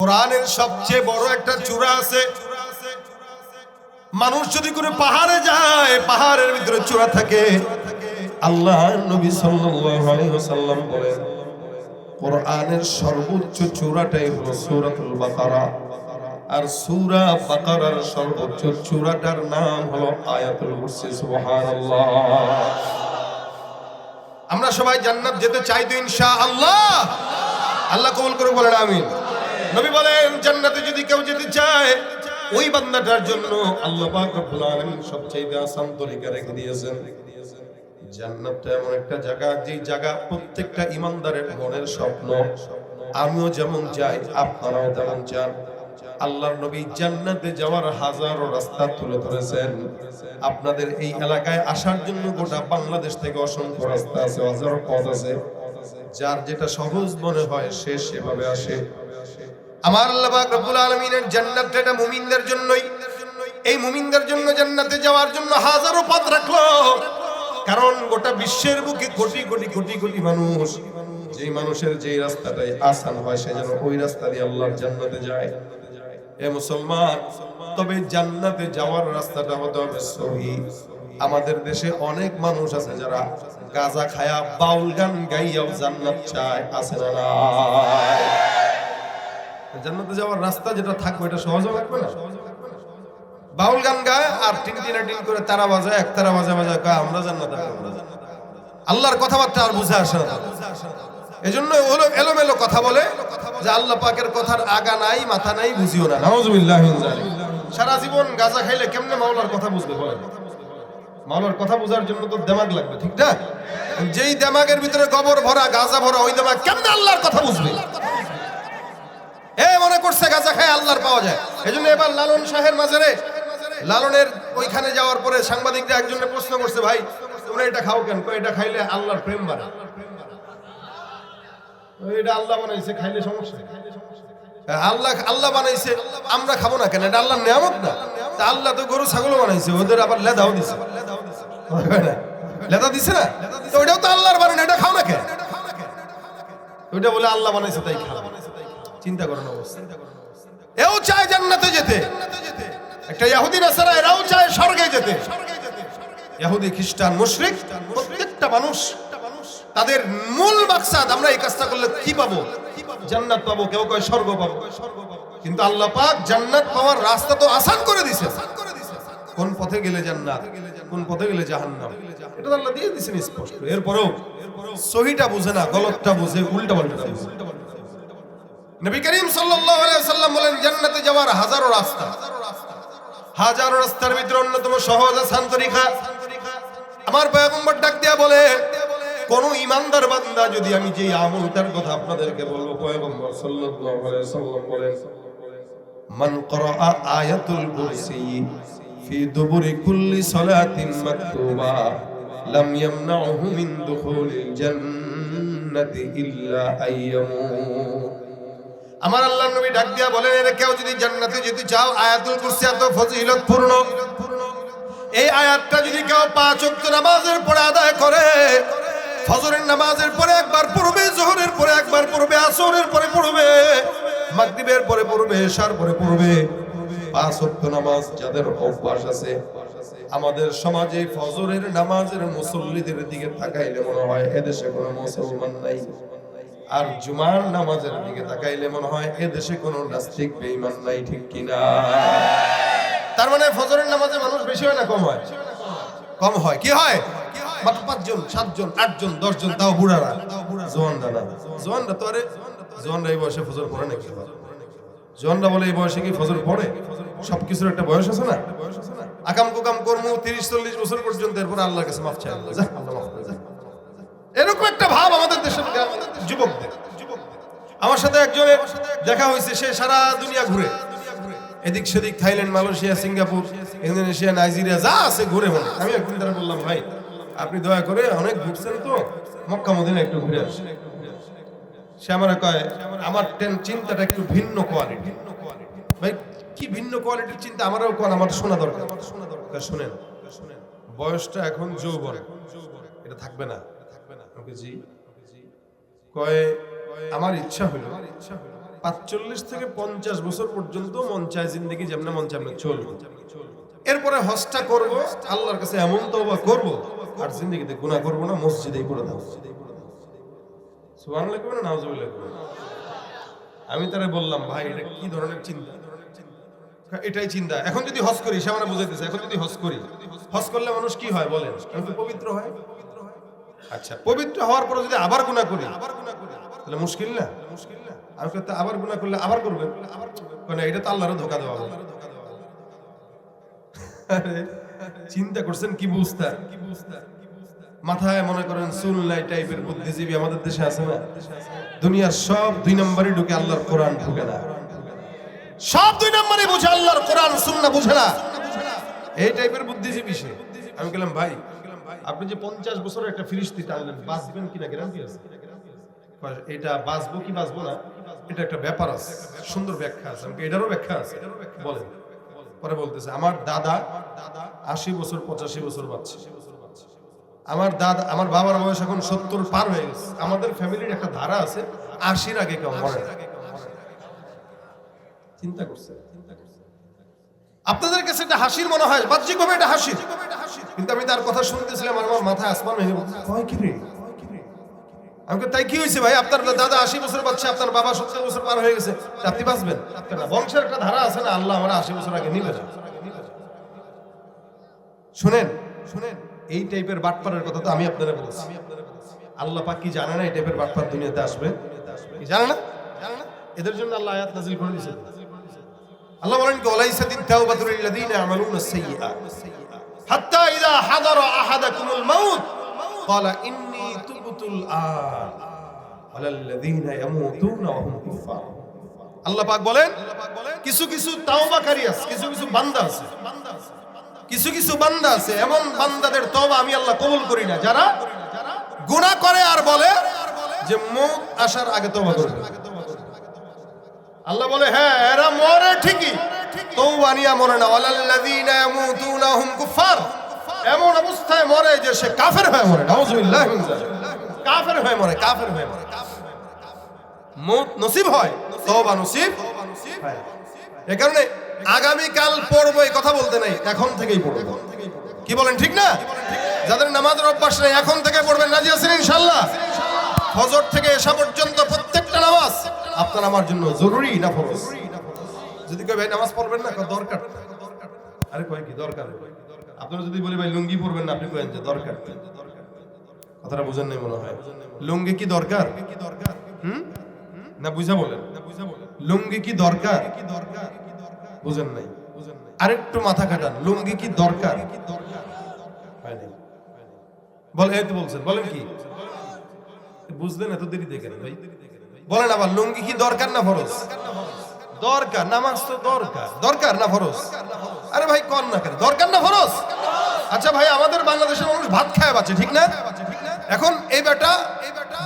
কোরআনের সবচেয়ে বড় একটা চূড়া আছে। মানুষ যদি কোনো পাহাড়ে যায়, পাহাড়ের ভিতরে চূড়া থাকে। আল্লাহ নবী সাল্লাল্লাহু আলাইহি ওয়াসাল্লাম বলেন, কোরআনের সর্বোচ্চ চূড়াটাই হলো সূরাতুল বাকারা। আর সূরা বাকারার সর্বোচ্চ চূড়াটার নাম হলো আয়াতুল কুরসি। সুবহানাল্লাহ। আমরা সবাই জান্নাত যেতে চাই তো ইনশাআল্লাহ। আল্লাহ কবুল করে বলেন আমিন। নবী বলেন, জান্নাতে যদি কেউ যেতে চায়, ওই বান্দাটার জন্য আল্লাহ পাক রব্বুল আলামিন সবচেয়ে আসান তরিকা রেখে দিয়েছেন। জান্নাতটা এমন একটা জায়গা, যে জায়গা প্রত্যেকটা ঈমানদারের মনের স্বপ্ন। আমিও যেমন চাই, আপনারাও তেমন চান। আল্লাহর নবী জান্নাতে যাওয়ার হাজারো রাস্তা তুলে ধরেছেন। আপনাদের এই এলাকায় আসার জন্য গোটা বাংলাদেশ থেকে অসংখ্য রাস্তা আছে, হাজারো পথ আছে। যার যেটা সহজ মনে হয় সে সেভাবে আসে। আমার আল্লাহ পাক রব্বুল আলামিনের জান্নাতটা এটা মুমিনদের জন্যই। এই মুমিনদের জন্য জান্নাতে যাওয়ার জন্য হাজারো পথ রাখলো। কারণ গোটা বিশ্বের বুকে কোটি কোটি কোটি কোটি মানুষ, যেই মানুষের যেই রাস্তাটাই আসান হয় সে যেন ওই রাস্তা দিয়ে আল্লাহর জান্নাতে যায়। এ মুসলমান, তবে জান্নাতে যাওয়ার রাস্তাটা হতে হবে সহিহ। আমাদের দেশে অনেক মানুষ আছে যারা গাঁজা খায়া বাউল গান গাইয়াও জান্নাত চায়, আছে না নাই? জান্নাতে যাওয়ার রাস্তা যেটা থাকবে এটা সহজ লাগবে না। বাউল গান গায় আর টিন করে তারা বাজায়, এক তারা বাজায় আমরা জান্নাতে যাব। আল্লাহর কথাবার্তা আর বুঝে আসে না। এজন্য এলোমেলো কথা বলে, যে আল্লাহ পাকের কথার আগা নাই মাথা নাই, বুঝিও না। নাউজুবিল্লাহ মিন যালিক। সারা জীবন গাঁজা খাইলে কেমনে মাওলার কথা বুঝবে বলেন? মাওলার কথা বোঝার জন্য তো দিমাগ লাগবে, ঠিক না? যেই দিমাগের ভিতরে গোবর ভরা, গাঁজা ভরা, ওই দিমাগ কেমনে আল্লাহর কথা বুঝবে? মনে করছে গাঁজা খায় আল্লাহর পাওয়া যায়। এজন্য এবার লালন শাহের মাজারে, লালনের ওইখানে যাওয়ার পরে সাংবাদিকরা একজনে প্রশ্ন করছে, ভাই তোমরা এটা খাও কেন? এটা খাইলে আল্লাহর প্রেম বাড়ে। এটা আল্লাহ বানাইছে, খাইলে সমস্যা? আল্লাহ বানাইছে, আমরা খাবো না কেন? এটা আল্লাহর নিয়ামত না? তা আল্লাহ তো গরু ছাগলও বানাইছে, ওদের আবার লেদাও দিছে, লেদা দিছে না? তো ওইটাও তো আল্লাহর বানানো, এটা খাও না কেন? ওইটা বলে আল্লাহ বানাইছে তাই খাও। চিন্তা করেন অবস্থা। এও চায় জান্নাতে যেতে, একটা ইহুদি নাসারা এরাও চায় স্বর্গে যেতে। ইহুদি খ্রিস্টান মুশরিক প্রত্যেকটা মানুষ তাদের মূল মাকসাদ, আমরা এই কাজটা করলে কি পাবো? জান্নাত পাবো। কেউ কয় স্বর্গ পাবো। কিন্তু আল্লাহ পাক জান্নাত পাওয়ার রাস্তা তো আসান করে দিয়েছে। কোন পথে গেলে জান্নাত, কোন পথে গেলে জাহান্নাম, এটা আল্লাহ দিয়ে দিয়েছেন স্পষ্ট। এরপরেও সহিটা বুঝে না, গলতটা বুঝে, উল্টা পাল্টা বুঝে। নবী করিম সাল্লাল্লাহু আলাইহি ওয়াসাল্লাম বলেন, জান্নাতে যাওয়ার হাজারো রাস্তা। হাজারো রাস্তার ভিতরে অন্যতম সহজ আসান তরিকা। আমার পয়গম্বর ডাক দিয়া বলে, কোন ইমানদার বান্দা যদি, আমি যে আমলটার কথা আপনাদেরকে বলবো, পয়গম্বর সাল্লাল্লাহু আলাইহি ওয়াসাল্লাম বলেন, মান ক্বারা আয়াতুল কুরসি ফি দুবুরি কুল্লি সালাতিন মাকতুবা লাম ইয়ামনাহু মিন দুখুলিল জান্নাতি ইল্লা আইয়ামুত। আমার আল্লাহর নবী ডাক দিয়া বলেন, এর কেউ যদি জান্নাতে যেতে চাও, আয়াতুল কুরসি এত ফজিলতপূর্ণ। এই আয়াতটা যদি কেউ 5 ওয়াক্ত নামাজের পরে আদায় করে, ফজরের নামাজের পরে একবার পড়বে, যোহরের পরে একবার পড়বে, আসরের পরে পড়বে, মাগরিবের পরে পড়বে, এশার পরে পড়বে, 5 ওয়াক্ত নামাজ যাদের অভ্যাস আছে। আমাদের সমাজে ফজরের নামাজের মুসল্লিদের দিকে তাকাইলে মনে হয় এদেশে কোনো মুসলমান নাই। আর জুমার নামাজের দিকে তাকাইলে মনে হয় এদেশে কোনো নাস্তিক বেঈমান নাই, ঠিক কিনা? তার মানে ফজরের নামাজে মানুষ বেশি হয় না কম হয়? কম হয়। কি হয়? মাত্র 5 জন, 7 জন, 8 জন, 10 জন, তাও বুড়ারা, জওয়ানরা না। জওয়ানরা তো, আরে জওয়ানরা এই বয়সে ফজর পড়ে নাকি? জওয়ানরা বলে এই বয়সে কি ফজর পড়ে? সবকিছুর একটা বয়স আছে না? আকাম কুকাম কর্ম 30-40 বছর পর্যন্ত, এরপর আল্লাহর কাছে মাফ চাই, আল্লাহ মাফ করে দেন। এরকম একটা ভাব আমাদের দেশের যুবকদের। আমার সাথে একজনের দেখা হয়েছে, সে সারা দুনিয়া ঘুরে, এদিক সেদিক, Thailand, Malaysia, Singapore, Indonesia, Nigeria, যা আছে ঘুরে। মনে আমি একদিন তারা বললাম, ভাই আপনি দয়া করে অনেক ঘুরছেন তো, মক্কা মদিনা একটু ঘুরে আসেন। সে আমার কয়, আমার চিন্তাটা একটু ভিন্ন কোয়ালিটি। ভাই কি ভিন্ন কোয়ালিটির চিন্তা? আমারও কোন, আমার শোনা দরকার। শুনেন, বয়সটা এখন যৌবন, এটা থাকবে না। জি কয়, আমার ইচ্ছা হলো 45 থেকে 50 বছর পর্যন্ত মন চায় জিন্দেগি যেমন মন চায় চলবো, এরপরে হজটা করব, আল্লাহর কাছে এমন তওবা করব আর জিন্দেগিতে গুনাহ করব না, মসজিদেই পড়ে থাকবো। সুবহানাল্লাহ কইবেন না নাউজুবিল্লাহ কইবেন? আমি তারে বললাম, ভাই এটা কি ধরনের চিন্তা? এটাই চিন্তা। এখন যদি হজ করি, সে মানে বুঝাইতেছে, এখন যদি হজ করি, হজ করলে মানুষ কি হয় বলেন? পবিত্র হয়। আচ্ছা, পবিত্র হওয়ার পরে যদি আবার গুনাহ করি তাহলে মুশকিল না? আমি কইতে আবার গুনাহ করলে আবার করবেন, কারণ এটা তো আল্লাহর ধোঁকা দেওয়া হবে। চিন্তা করছেন কি বুঝতা? মাথায় মনে করেন সুন্নাহ টাইপের বুদ্ধিজীবী আমাদের দেশে আছে না? দুনিয়ার সব 2 নম্বরই ঢুকে, আল্লাহর কোরআন ঢুকে না। সব 2 নম্বরই বুঝে, আল্লাহর কোরআন সুন্নাহ বুঝে না। এই টাইপের বুদ্ধিজীবী সে। আমি বললাম, ভাই আপনি যে 50 বছরের একটা ফিরিস্তি টানলেন, বাঁচবেন কিনা গ্যারান্টি আছে? এটা বাঁচবো কি বাঁচবো না এটা একটা ব্যাপার আছে, সুন্দর ব্যাখ্যা আছে। আমাকে এটারও ব্যাখ্যা আছে, বলেন। পরে বলতেছে, আমার দাদা 80 বছর 85 বছর বাঁচছে। আমার বাবার বয়স এখন 70 পার হয়ে গেছে। আমাদের ফ্যামিলির একটা ধারা আছে, 80-র আগে কেউ মরে না। চিন্তা করছে? আপনাদের কাছে এটা হাসির মনে হয়, বাহ্যিকভাবে এটা হাসির, কিন্তু আমি তার কথা শুনতেছিলাম আর আমার মাথায় আসমান হয়ে গেল। কয় কি রে? আমাকে তাই কি হয়েছে ভাই? আপনার দাদা 80 বছর বাঁচছে, আপনার বাবা 70 বছর পার হয়ে গেছে, আপনি বাঁচবেন না? বংশের একটা ধারা আছে না, আল্লাহ আমরা 80 বছর আগে নিবে না। শুনেন, এই টাইপের বাটপারের কথা তো আমি আপনারা বলছি। আল্লাহ পাক কি জানে না এই টাইপের বাটপার দুনিয়াতে আসবে? জানে না? এদের জন্য আল্লাহ আয়াত নাযিল করে দিয়েছেন। আল্লাহ বলেন, ওয়ালাইসাতিত তাওবাতু লিল্লাযিনা ইয়ামালুনা সাইয়্যাত হাত্তা ইযা হাদারা আহাদাকুমুল মাউত ক্বালা ইন্নী তুবতুল আন ওয়ালাল্লাযিনা ইয়ামুতুনা ওয়া হুম কুফার। আল্লাহ পাক বলেন, কিছু কিছু তাওবাকারী আছে, কিছু কিছু বান্দা আছে, এমন বান্দাদের তওবা আমি আল্লাহ কবুল করি না, যারা গুনাহ করে আর বলে যে মউত আসার আগে তওবা করবে। আল্লাহ বলে, হ্যাঁ এরা মরে ঠিকই, তওবা নিয়া মরে না। ওয়ালাল্লাযিনা ইয়ামুতুনা ওয়া হুম কুফার, এমন অবস্থায় মরে যে সে কাফের হয়ে মরে। নাউযুবিল্লাহি মিন যালিক। কাফের হয়ে মরে। মউত নসিব হয়, তওবা নসিব হয়। এই কারণে আগামী কাল পড়বো এই কথা বলতে নাই, এখন থেকেই পড়বো। কি বলেন, ঠিক না? যাদের নামাজের অভ্যাস নেই এখন থেকে পড়বেন। রাজি আছেন ইনশাআল্লাহ? ফজর থেকে এশা পর্যন্ত প্রত্যেকটা নামাজ আপনার আমার জন্য জরুরি না ফরজ? যদি কই ভাই নামাজ পড়বেন না, দরকার। আরে কয় কি দরকার? আপনারা যদি বলি ভাই লুঙ্গি পরবেন না, আপনি কইেন যে দরকার। কথাটা বুঝেন নাই মনে হয়। লুঙ্গি কি দরকার? না বুঝা বলেন। লুঙ্গি কি দরকার? বুঝেন নাই। আরেকটু মাথা কাটান, লুঙ্গি কি দরকার? বলে এই তো বলছেন, বলেন কি বুঝলেন? এত দেরি দেখেন ভাই, বলেন আবার, লুঙ্গি কি দরকার না ফরজ? দরকার। নামাজ তো দরকার না ফরজ? আরে ভাই কর না কেন, দরকার না ফরজ? আচ্ছা ভাই, আমাদের বাংলাদেশের মানুষ ভাত খায় বাঁচে, ঠিক না? এখন এই বেটা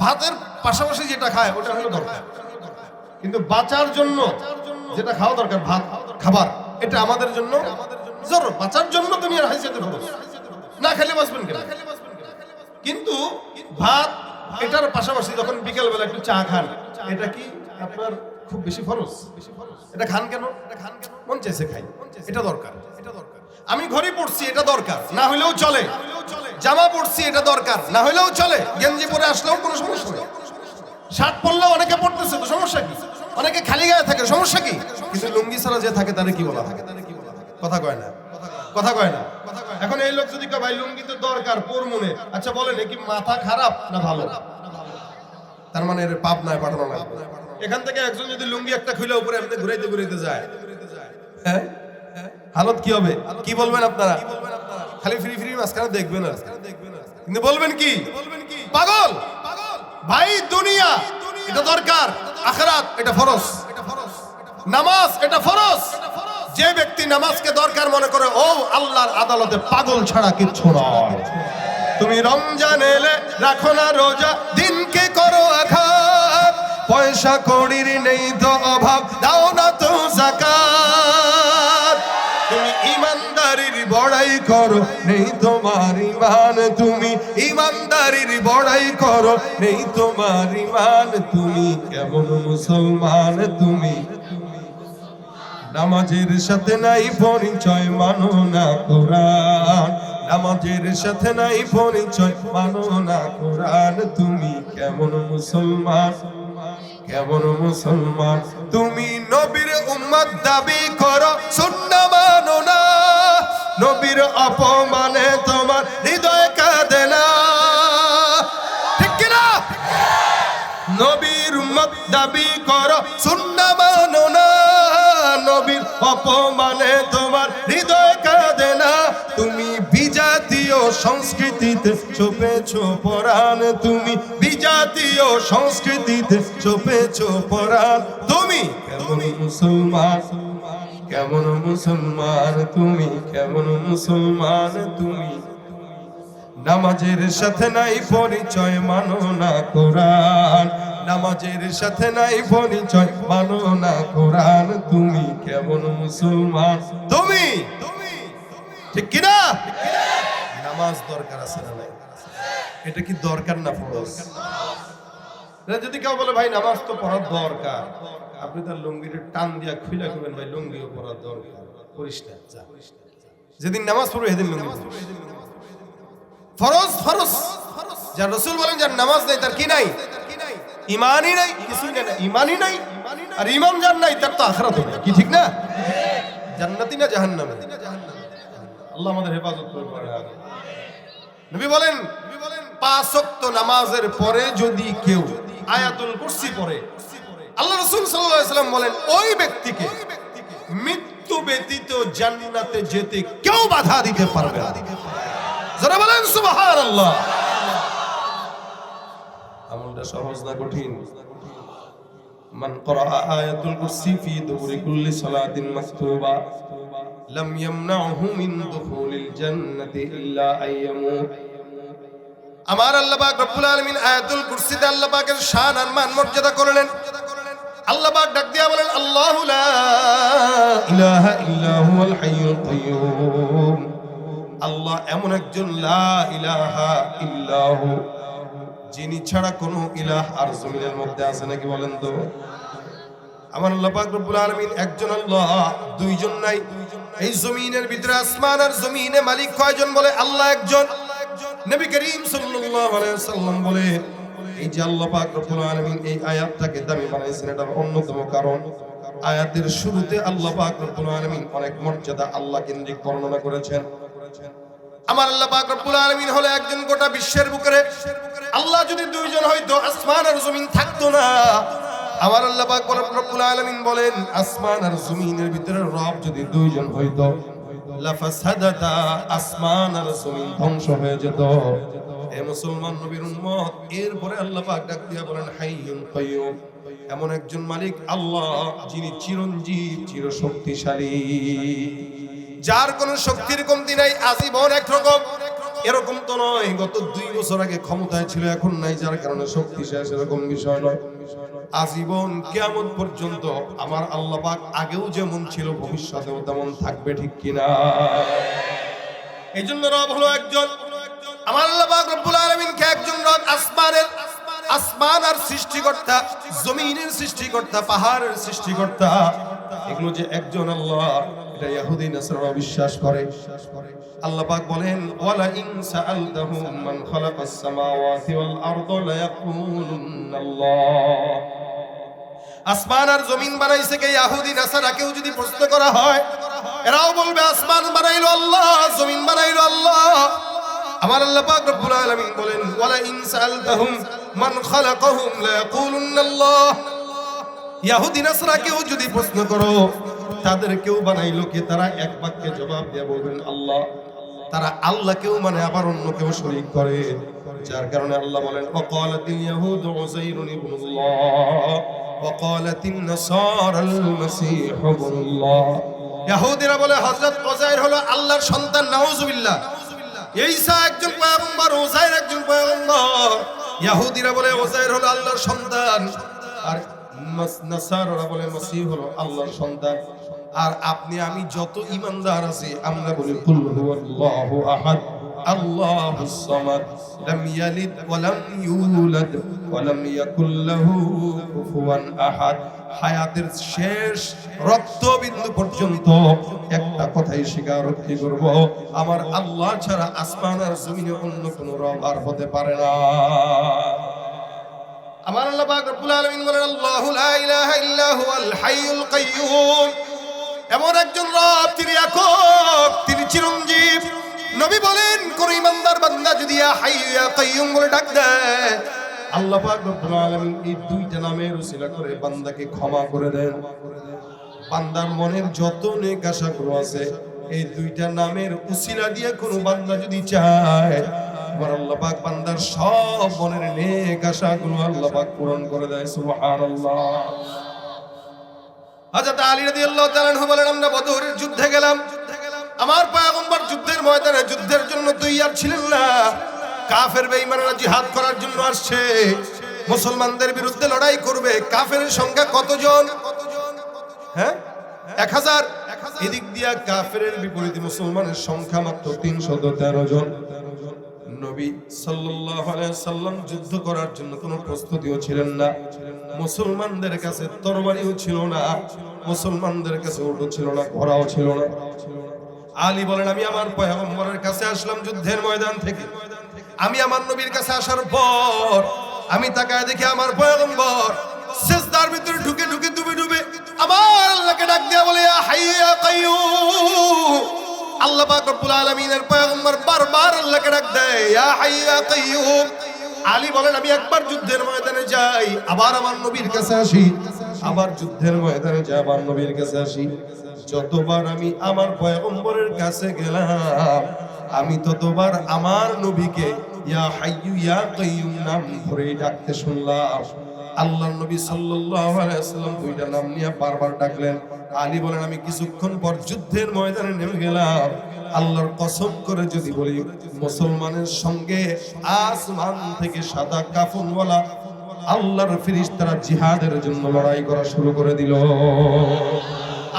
ভাতের পাশাপাশি যেটা খায় ওটা হলো দরকার, কিন্তু বাঁচার জন্য যেটা খাওয়া দরকার, ভাত খাবার, এটা আমাদের জন্য জরুরি। বাঁচার জন্য দুনিয়ার হাইসিয়াতে ফরজ, না খেলে বাঁচবেন কেন? কিন্তু ভাত এটার পাশাপাশি যখন বিকেল বেলা একটু চা খান, এটা কি আপনার খুব বেশি ফরজ? এটা খান কেন? মন চাইছে খাই, এটা দরকার। আমি ঘড়ি পড়ছি, এটা দরকার, না হইলেও চলে। জামা পড়ছি, এটা দরকার, না হইলেও চলে। গেঞ্জি পরে আসলেও কোনো সমস্যা নেই। শার্ট পরলেও অনেকে পড়তেছে, তো সমস্যা কি? অনেকে খালি গায়ে থাকে, সমস্যা কি? কিন্তু লুঙ্গি ছাড়া যে থাকে তারে কি বলা হয়? কথা কয় না। এখন এই লোক যদি কয় ভাই লুঙ্গি তো দরকার পরমুনে, আচ্ছা বলেন কি মাথা খারাপ না ভালো? তার মানে এর পাপ নাই, পাঠানো না। এখান থেকে একজন যদি লুঙ্গি একটা খুলে উপরে এমনি ঘুরাইতে যায়, হ্যাঁ হালত কি হবে? কি বলবেন আপনারা? খালি ফ্রি মাঝখানে দেখবেন আর, কিন্তু বলবেন কি? পাগল ভাই, দুনিয়া এটা দরকার, আখিরাত এটা ফরজ, নামাজ এটা ফরজ। যে ব্যক্তি নামাজকে দরকার মনে করে, ও আল্লাহর আদালতে পাগল ছাড়া কিচ্ছু নয়। তুমি রমজান এলে রাখো না রোজা, দিনকে করো আঘাত, পয়সা কড়ির নেই তো অভাব, দাও না তো যাকাত। তুমি ইমানদার ইমানদারির বড়াই করো নেই তোমার ইমান তুমি ইমানদারির বড়াই করো নেই তোমার ইমান তুমি কেমন মুসলমান তুমি নামাজের সাথে নাই পরিচয় মানো না কোরআন নামাজের সাথে নাই পরিচয় মানো না কোরআন তুমি কেমন মুসলমান কেমন মুসলমান তুমি নবীর উম্মত দাবি করো সুন্নাহ মানো না নবীর অপমানে তোমার হৃদয় কাঁদে না ঠিক কি না নবীর উম্মত দাবি করো সুন্নাহ মানো না নবীর অপমানে তোমার হৃদয় কাঁদে না তুমি বিজাতীয় সংস্কৃতিতে চোপেছো পরাণ তুমি বিজাতীয় সংস্কৃতিতে চোপেছো পরাণ তুমি কেমন মুসলমান কেমন মুসলমান তুমি কেমন মুসলমান তুমি নামাজের সাথে নাই পরিচয় মানো না কোরআন নামাজের সাথে নাই পরিচয় মানো না কোরআন তুমি কেমন মুসলমান তুমি ঠিক কি না নামাজ দরকার আছে না নাই এটা কি দরকার না ফরজ যদি কেউ বলে ভাই নামাজ তো পড়ার দরকার আপনি তার লুঙ্গির টান দিয়া খুলে করবেন ভাই লুঙ্গিও পড়ার দরকার করিস না যেদিন নামাজ পড়বে সেদিন লুঙ্গি ফরজ ফরজ যা রাসূল বলেন যার নামাজ নাই তার কি নাই ঈমানই নাই কিছুই নাই ঈমানই নাই আর ঈমান যার নাই তার তো আখিরাত হবে কি ঠিক না জান্নাতি না জাহান্নামী আল্লাহ আমাদের হেফাজত করুন নবী বলেন পাঁচ ওয়াক্ত নামাজের পরে যদি কেউ আয়াতুল কুরসি পড়ে আল্লাহ রাসূল সাল্লাল্লাহু আলাইহি ওয়াসাল্লাম বলেন ওই ব্যক্তিকে মৃত্যু ব্যতীত জান্নাতে যেতে কেউ বাধা দিতে পারবে না যারা বলেন সুবহানাল্লাহ আমলটা সহজ না কঠিন মান ক্বারা আয়াতুল কুরসি ফি দুবুরি কুল্লি সালাতিন মাকতুবা লাম ইয়ামনাহু মিন দুখুলিল জান্নাতি ইল্লা আইয়ামুত আমার আল্লাহ পাক রব্বুল আলামিন আয়াতুল কুরসিতে আল্লাহ পাকের শান আর মান মর্যাদা করলেন আল্লাহ পাক ডাক দিয়া বলেন আল্লাহু লা ইলাহা ইল্লা হুয়াল হাইয়ুল কাইয়্যুম আল্লাহ এমন একজন লা ইলাহা ইল্লাহু যিনি ছাড়া কোনো ইলাহ আর জমিনের মধ্যে আছে নাকি বলেন তো আমার আল্লাহ পাক রব্বুল আলামিন একজন আল্লাহ দুইজন নাই এই জমিনের ভিতরে আসমান আর জমিনে মালিক কয়জন বলে আল্লাহ একজন নবী করিম সাল্লাল্লাহু আলাইহি ওয়াসাল্লাম বলে এই যে আল্লাহ পাক রব্বুল আলামিন এই আয়াতটাকে দামি বানাইছেন এটার অন্যতম কারণ আয়াতের শুরুতে আল্লাহ পাক রব্বুল আলামিন অনেক মর্যাদা আল্লাহ কেন্দ্রিক বর্ণনা করেছেন আমার আল্লাহ পাক রব্বুল আলামিন হলো একজন গোটা বিশ্বের বুকে আল্লাহ যদি দুইজন হইতো আসমান আর জমিন থাকতো না আমার আল্লাহ পাক রব্বুল আলামিন বলেন আসমান আর জমিনের ভিতরে রব যদি দুইজন হইতো লাফাসাদাতা আসমান আর জমিন ধ্বংস হয়ে যেত এ মুসলমান নবীর উম্মত এরপরে আল্লাহ পাক ডাক দিয়া বলেন হাইয়ুন কাইয়্যুম এমন একজন মালিক আল্লাহ যিনি চিরঞ্জীব চিরশক্তিশালী যার কোনো শক্তির কমতি নাই আজীবন একরকম এরকম তো নয় গত 2 বছর আগে ক্ষমতায় ছিল এখন নাই যার কারণে শক্তি শেষ এরকম বিষয় নয় আজীবন কিয়ামত পর্যন্ত আমার আল্লাহ পাক আগেও যেমন ছিল ভবিষ্যতেও তেমন থাকবে ঠিক কিনা এইজন্য রব হলো একজন আমার আল্লাহ পাক রব্বুল আলামিন কে একজন রব আসমান আর সৃষ্টিকর্তা জমিনের সৃষ্টিকর্তা পাহাড়ের সৃষ্টিকর্তা এগুলো যে একজন আল্লাহ এটা ইহুদি নাসারা বিশ্বাস করে আল্লাহ পাক বলেন ওয়ালা ইন সাআলতাহুম মান খালাকাস সামাওয়াতি ওয়াল আরদা লা ইয়াকুলুনাল্লাহ আসমান আর জমিন বানাইছে কে ইহুদি নাসারা কেউ যদি প্রশ্ন করা হয় এরাও বলবে আসমান বানাইলো আল্লাহ জমিন বানাইলো আল্লাহ আমার আল্লাহ পাক রব্বুল আলামিন বলেন ওয়ালা ইন সাআলতাহুম মান খালাকাহুম লা ইয়াকুলুনাল্লাহ ইহুদি নাসারা কেউ যদি প্রশ্ন করো তাদের কেউ বানাইলো কে তারা এক বাক্যে জবাব দিয়ে বলবেন আল্লাহ তারা আল্লাহ কেউ মানে আবার অন্য কেউ শরীক করে যার কারণে আল্লাহ বলেন ওয়াকালাতিল ইয়াহুদু উযাইরুন ইবনুল্লাহ ওয়াকালাতিন নাসারাল মাসীহু ইবনুল্লাহ ইহুদিরা বলে হযরত উযাইর হলো আল্লাহর সন্তান নাউজুবিল্লাহ ঈসা একজন পয়গম্বর উযাইর একজন পয়গম্বর ইহুদিরা বলে উযাইর হলো আল্লাহর সন্তান আর নাসারারা বলে মসিহ হলো আল্লাহর সন্তান আর আপনি আমি যত ঈমানদার আছি আমরা বলি কুল হুয়াল্লাহু আহাদ আল্লাহুস সামাদ লাম ইয়ালিদ ওয়া লাম ইউলাদ ওয়া লাম ইয়াকুল লাহু কুফুয়ান আহাদ। হায়াতের শেষ রক্তবিন্দু পর্যন্ত একটা কথাই স্বীকারোক্তি করব, আমার আল্লাহ ছাড়া আসমান আর জমিনে অন্য কোন রব আর হতে পারে না। আমার আল্লাহ পাক রব্বুল আলামিন বলেন আল্লাহু লা ইলাহা ইল্লা হুয়াল হাইয়ুল কাইয়্যুম। এমন একজন রব, তিনি একক, তিনি চিরঞ্জীব। নবী বলেন কোন ইমানদার বান্দা যদি ইয়া হাইয়্যু ইয়া কাইয়্যুম বলে ডাক দেয়, আল্লাহ পাক রব্বুল আলামিন এই দুইটা নামের উসিলা করে বান্দাকে ক্ষমা করে দেন। বান্দার মনের যত নেক আশাগুলো আছে এই দুইটা নামের উসিলা দিয়ে কোন বান্দা যদি চায়, আমার আল্লাহ পাক বান্দার সব মনের নেক আশাগুলো আল্লাহ পাক পূরণ করে দেয়। সুবহানাল্লাহ। হযরত আলী রাদিয়াল্লাহু তাআলা আনহু বলেন, আমরা বদরের যুদ্ধে গেলাম, আমার পয়গম্বর যুদ্ধের ময়দানে যুদ্ধের জন্য তৈয়ার ছিলেন না। কাফের বেঈমানরা জিহাদ করার জন্য আসছে, মুসলমানদের বিরুদ্ধে লড়াই করবে। কাফেরের সংখ্যা কতজন? হ্যাঁ, 1000। এদিক দিয়া কাফেরের বিপরীতে মুসলমানের সংখ্যা মাত্র 313 জন। নবী সাল্লাল্লাহু আলাইহি সাল্লাম যুদ্ধ করার জন্য কোনো প্রস্তুতিও ছিলেন না। মুসলমানদের কাছে তরবারিও ছিল না, মুসলমানদের কাছে উটও ছিল না, ঘোড়াও ছিল না। আলী বলেন, আমি আমার পয়গম্বরের কাছে আসলাম যুদ্ধের ময়দান থেকে। আমি আমার নবীর কাছে আসার পর আমি তাকায় দেখি আমার পয়গম্বর সিজদার ভিতরে ঢুকে ঢুকে ডুবে ডুবে আমার আল্লাহকে ডাক দিয়া বলে ইয়া হাইয়্যু ইয়া কাইয়্যুম। আল্লাহ পাক রব্বুল আলামিনের পয়গম্বর বারবার আল্লাহকে ডাক দেয় ইয়া হাইয়্যু ইয়া কাইয়্যুম। আলী বলেন, আমি একবার যুদ্ধের ময়দানে যাই, আবার আমার নবীর কাছে আসি, আবার যুদ্ধের ময়দানে যাই, আবার নবীর কাছে আসি। যতবার আমি আমার পয়গম্বরের কাছে গেলাম, আমি ততবার আমার নবীকে ইয়া হাইয়্যু ইয়া কাইয়্যুম নাম ধরে ডাকতে শুনলাম। আল্লাহর নবী সাল্লাল্লাহু আলাইহি ওয়াসাল্লাম দুইটা নাম নিয়ে বারবার ডাকলেন। আলী বলেন, আমি কিছুক্ষণ পর যুদ্ধের ময়দানে নেমে গেলাম। আল্লাহর কসম করে যদি বলি, মুসলমানের সঙ্গে আসমান থেকে সাদা কাফনওয়ালা আল্লাহর ফেরেশতারা জিহাদের জন্য লড়াই করা শুরু করে দিল।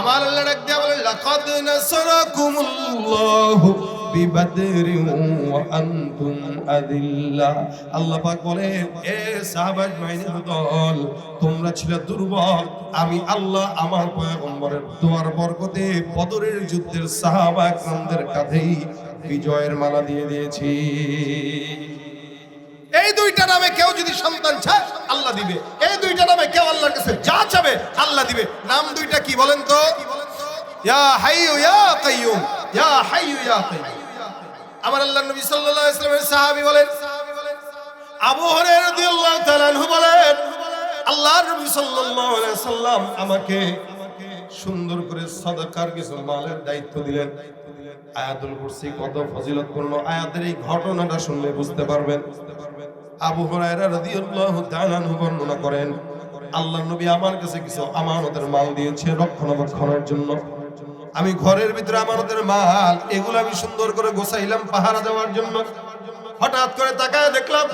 আমার আল্লাহ ডাক দিয়া বলেন, লাকাদ নাসারাকুমুল্লাহু বিবাদরিন ওয়া আনতুম আযিল্লা। আল্লাহ পাক বলেন, এ সাহাবা বাহিনীর দল, তোমরা ছিলে দুর্বল, আমি আল্লাহ আমার পয়গম্বরের দোয়ার বরকতে বদরের যুদ্ধের সাহাবা একরামদের কাঁধেই বিজয়ের মালা দিয়ে দিয়েছি। এই দুইটা নামে কেউ যদি সন্তান চায় আল্লাহ দিবে, এই দুইটা নামে কেউ আল্লাহর কাছে যা চাবে আল্লাহ দিবে। নাম দুইটা কি বলেন তো? ইয়া হাইয়্যু ইয়া কাইয়্যুম, ইয়া হাইয়্যু ইয়া কাইয়্যুম। আমার আল্লাহর নবী সাল্লাল্লাহু আলাইহি ওয়াসাল্লামের সাহাবী বলেন, আবু হুরায়রা রাদিয়াল্লাহু তাআলা আনহু বলেন, আল্লাহর নবী সাল্লাল্লাহু আলাইহি ওয়াসাল্লাম আমাকে সুন্দর করে সাদাকার কিছু মালের দায়িত্ব দিলেন। আয়াতুল কুরসি কত ফজিলতপূর্ণ, আয়াতের এই ঘটনাটা শুনলে বুঝতে পারবেন। আবু হুরায়রা রাদিয়াল্লাহু তাআলা আনহু বর্ণনা করেন, আল্লাহর নবী আমার কাছে কিছু আমানতের মাল দিয়েছে রক্ষণাবেক্ষণের জন্য। আমি ঘরের ভিতরে আমানতের মাল এগুলো আমি সুন্দর করে গোছাইলাম পাহারা দেওয়ার জন্য। হঠাৎ করে তাকায় দেখলাম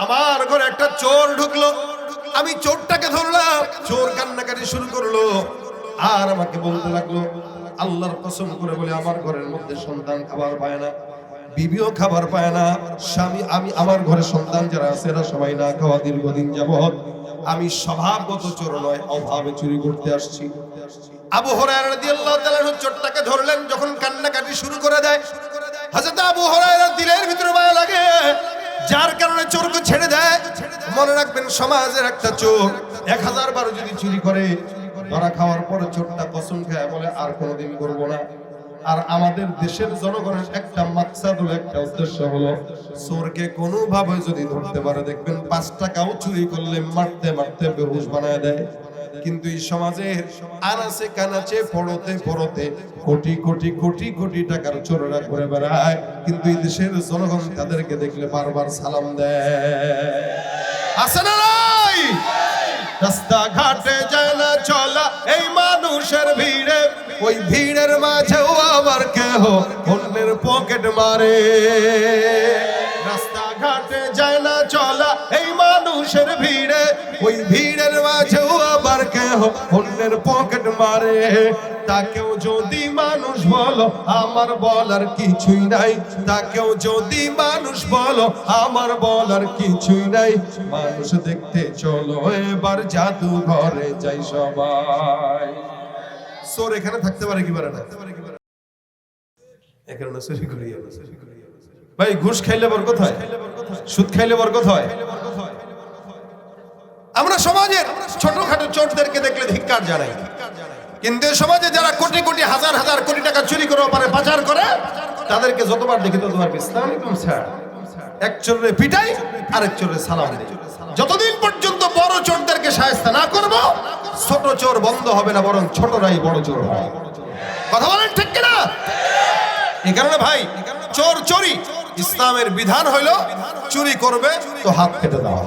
আমার ঘরে একটা চোর ঢুকলো। আমি চোরটাকে ধরলাম, চোর কান্নাকাটি শুরু করলো আর আমাকে বলতে লাগলো, আল্লাহর কসম করে বলে আমার ঘরের মধ্যে সন্তান খাবার পায় না, বিবিও খাবার পায় না, স্বামী, আমি আমার ঘরে সন্তান যারা আছে এরা সবাই না খাওয়া দীর্ঘদিন যাবত। আমি স্বভাবগত চোর নয়, অভাবে চুরি করতে আসছি। আবু হুরায়রা রাদিয়াল্লাহু তাআলা চোরটাকে ধরলেন, যখন কান্নাকাটি শুরু করে দেয়, হযরত আবু হুরায়রার দিলের ভিতরে মায়া লাগে, যার কারণে চোরকে ছেড়ে দেয়। মনে রাখবেন, সমাজের একটা চোর 1000 বার যদি চুরি করে, ধরা খাওয়ার পরে চোরটা কসম খায় বলে আর কোনোদিন করব না। আর আমাদের দেশের জনগণের একটা মাকসাদ হলো, একটা উদ্দেশ্য হলো, চোরকে কোনোভাবে যদি ধরতে পারে, দেখবেন 5 টাকাও চুরি করলে মারতে মারতে বেহুশ বানায় দেয়। কিন্তু এই সমাজের আনাচে কানাচে পড়তে পড়তে কোটি কোটি কোটি কোটি টাকার চোরেরা ঘুরে বেড়ায়, কিন্তু এই দেশের জনগণ তাদেরকে দেখলে বারবার সালাম দেয়। আছে না নাই? রাস্তা ঘাটে যায় না চলা এই মানুষের ভিড়ে, ওই ভিড়ের মাঝেও আবার কেহ অন্যের পকেট মারে। রাস্তা ঘাটে যায় না চলা এই মানুষের ভিড়ে, ওই ভিড়ের মাঝেও আবার কেহ অন্যের পকেট মারে। তাকেও যদি মানুষ বলো আমার বলার কিছুই নাই, তাকেও যদি মানুষ বলো আমার বলার কিছুই নাই। মানুষ দেখতে চলো এবার জাদুঘরে যাই সবাই। চোর এখানে থাকতে পারে কি পারে না? এখানে চুরি করি ভাই। ঘুষ খাইলে বরকত হয়, সুদ খাইলে বরকত হয়। আমরা সমাজের ছোটখাটো চোরদেরকে দেখলে ধিক্কার জানাই, কিন্তু সমাজে যারা কোটি কোটি হাজার হাজার কোটি টাকা চুরি করে পারে, পাচার করে, তাদেরকে যতবার দেখি ততবার ইসলাম স্যার এক চোরে পিটাই আরেক চোরে সালাম দেয়। যতদিন পর্যন্ত বড় চোরদেরকে শায়েস্তা না করব, ছোট চোর বন্ধ হবে না, বরং ছোটরাই বড় চোর হয়। কথা বলেন ঠিক কিনা? এই কারণে ভাই, চোর চুরি, ইসলামের বিধান হইল চুরি করবে তো হাত কেটে দাও।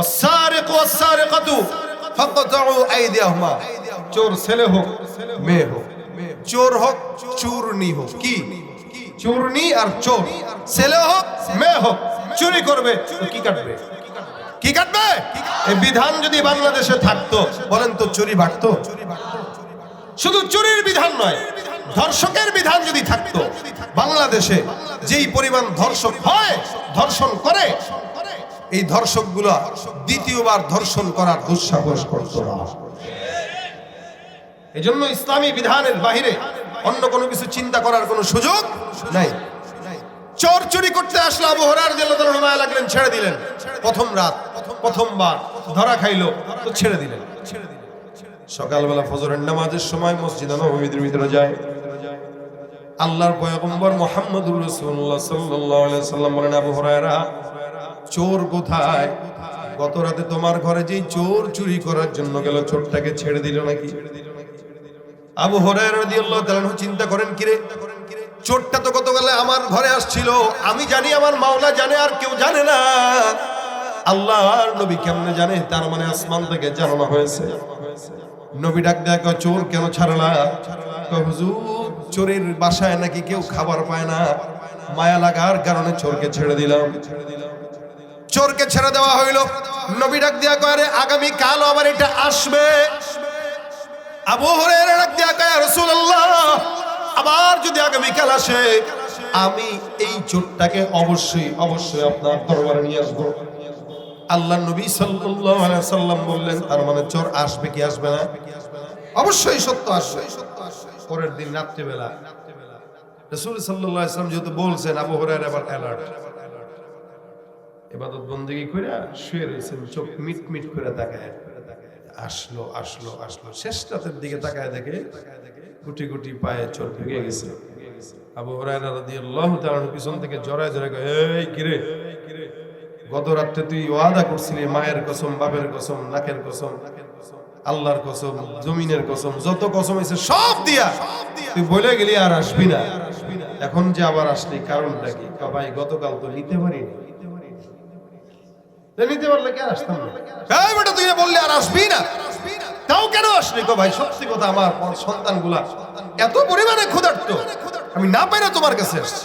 আস-সারিকু ওয়াস-সারিকাতু ফাকতাউ আইদিয়াহুমা। চোর ছেলে হোক মেয়ে হোক, চোর হোক চুরনি হোক, কি চুরনি আর চোর, ছেলে হোক মেয়ে হোক, চুরি করবে তো কি কাটবে? কি কাটবে? এই বিধান যদি বাংলাদেশে থাকতো, বলেন তো চুরি বাড়তো? শুধু চুরির বিধান নয়, ধর্ষকের বিধান যদি থাকতো বাংলাদেশে, যেই পরিমাণ ধর্ষক হয়, ধর্ষণ করে, এই ধর্ষকগুলো দ্বিতীয়বার ধর্ষণ করার দুঃসাহস করত না। এজন্য ইসলামী বিধানের বাহিরে অন্য কোনো কিছু চিন্তা করার কোনো সুযোগ নাই। চোর চুরি করতে আসলো, আবু হুরায়রা রাদিয়াল্লাহু তাআলা মায়া লাগলেন, ছেড়ে দিলেন। প্রথম রাত, প্রথমবার ধরা খাইলো তো ছেড়ে দিলেন। সকালবেলা ফজরের নামাজের সময় মসজিদে নববীর ভিতরে যায়। আল্লাহর পয়গম্বর মুহাম্মদুর রাসূলুল্লাহ সাল্লাল্লাহু আলাইহি সাল্লাম বলেন, আবু হুরায়রা, চোর কোথায়? গত রাতে তোমার ঘরে যেই চোর চুরি করার জন্য গেল, চোরটাকে ছেড়ে দিল নাকি? আবু হুরায়রা রাদিয়াল্লাহু তাআলা চিন্তা করেন, কিরে, চোরটা তো গতকালে আমার ঘরে আসছিল, আমি জানি, আমার মাওলা জানে, আর কেউ জানে না। আল্লাহর নবী কেমনে জানে? তার মানে আসমান থেকে জানানো হয়েছে। নবী ডাক দেয়া কয়, চোর কেন ছাড়লা? কয়, হুজুর, চোরের বাসায় নাকি কেউ খাবার পায় না, মায়া লাগার কারণে চোরকে ছেড়ে দিলাম। চোরকে ছেড়ে দেওয়া হইল। নবী ডাক দেয়া কয়, আরে আগামী কাল আবার এটা আসবে। আবু হুরায়রা ডাক দেয়া কয়, রাসূলুল্লাহ, আবার যদি আগামী কাল আসে, আমি এই চোরটাকে অবশ্যই অবশ্যই আপনার দরবারে নিয়ে আসবো। আল্লাহর নবী সাল্লাল্লাহু আলাইহি সাল্লাম বললেন, তার মানে চোর আসবে কি আসবে না? অবশ্যই সত্য আসবে। পরের দিন রাত্রিবেলা রাসূল সাল্লাল্লাহু আলাইহি সাল্লাম যেহেতু বলছেন, আবু হুরায়রা এবার অ্যালার্ট, ইবাদত বন্দেগী কইরা শুয়ে রইছেন, চোখ মিট মিট করে তাকায়, আসলো আসলো আসলো। শেষ রাতের দিকে তাকায় দেখে গুটি গুটি পায়ে চোর ঢুকে গেছে। আবু হুরায়রা রাদিয়াল্লাহু তাআলা পিছন থেকে জড়ায় জড়ায় কয়, এই কিরে, গত রাতে তুই ওয়াদা করছিলি, মায়ের কসম, বাপের কসম, নাকের কসম, আল্লাহর কসম, জমিনের কসম, যত কসম হয়েছে সব দিয়া তুই বলে গেলি আর আসবি না, এখন যে আবার আসলি কারণটা কি? ভাই, গতকাল তো নিতে পারিনি, নিতে পারলে কেন আসতাম না। এই বেটা, তুই বললি আর আসবি না, তাও কেন আসলি? ভাই, সত্যি কথা, আমার সন্তানগুলা এত পরিমাণে ক্ষুধার্ত, আমি না পাই না তোমার কাছে আসছি।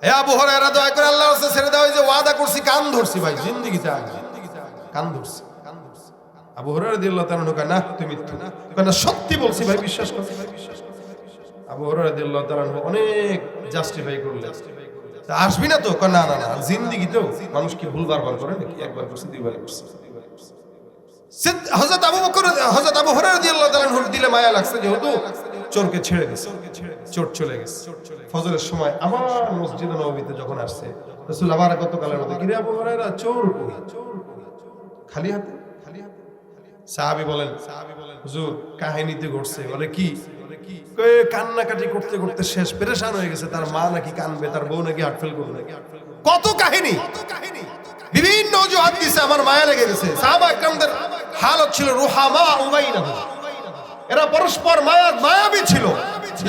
হে আবু হুরায়রা, দয়া করে আল্লাহর রাস্তায় ছেড়ে দাও, যে ওয়াদা করছি কান ধরছি ভাই, জিন্দেগিতে আগে কান ধরছি। আবু হুরায়রা রাদিয়াল্লাহু তাআলা কয়, না তুমি মিথ্যা, কয় না সত্যি বলছি ভাই, বিশ্বাস করছি। আবু হুরায়রা রাদিয়াল্লাহু তাআলা অনেক জাস্টিফাই করলেন, আসবি না তো? কয় না না না, জিন্দেগিতেও মানুষ কি ভুল বারবার করে নাকি? একবার করছে, দুইবার করছে। হযরত আবু হুরায়রা রাদিয়াল্লাহু তাআলা দিলে মায়া লাগছে, যেহেতু চোরকে ছেড়ে দিয়েছে, চোর চলে গেছে। ফজরের সময় আবার মসজিদে নববীতে যখন আসছে, রাসূল আবার গতকালের মতো, কিরে আবু হুরায়রা, চোর কই? খালি হাতে। সাহাবী বলেন, হুজুর, কাহিনীতে ঘটছে। বলে কি? কান্নাকাটি করতে করতে শেষ, পেরেশান হয়ে গেছে, তার মা নাকি কানবে, তার বউ নাকি হার্ট ফেল করবে, কত কাহিনী, বিভিন্ন অজুহাত দিছে, আমার মায়া লেগে গেছে। সাহাবা একরামদের হালত ছিল রুহামা উবাইনাহুম, এরা পরস্পর মায়াবী ছিল,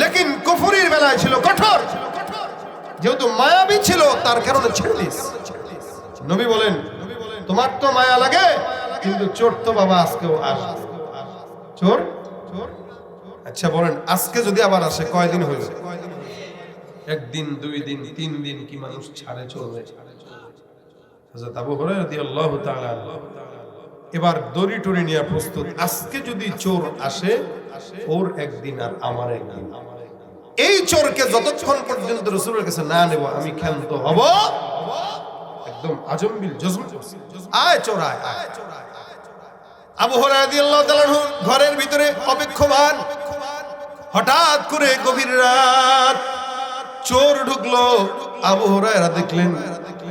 লেকিন কুফরির বেলায় ছিল কঠোর। যেহেতু মায়াবী ছিল, তার কারণে ছেড়ে দিস। নবী বলেন, তোমার তো মায়া লাগে, কিন্তু চোর তো বাবা আজকেও আসবে। চোর, আচ্ছা বলেন, আজকে যদি আবার আসে, কয়দিন হইল? একদিন, 2 দিন, 3 দিন, কি মানুষ ছাড়ে চলবে? হযরত আবু হুরায়রা রাদিয়াল্লাহু তাআলা এবার দড়ি টড়ি নিয়ে প্রস্তুত, আজকে যদি চোর আসে ওর একদিন আর আমার একদিন। এই চোরকে যতক্ষণ পর্যন্ত রাসূলের কাছে না নেব আমি ক্ষান্ত হব। একদম আজমবিল জজম, আয় চোর আয়। আবু হুরায়রা রাদিয়াল্লাহু তাআলা আনহু ঘরের ভিতরে অপেক্ষমান। হঠাৎ করে গভীর রাত, চোর ঢুকলো। আবু হুরায়রা দেখলেন,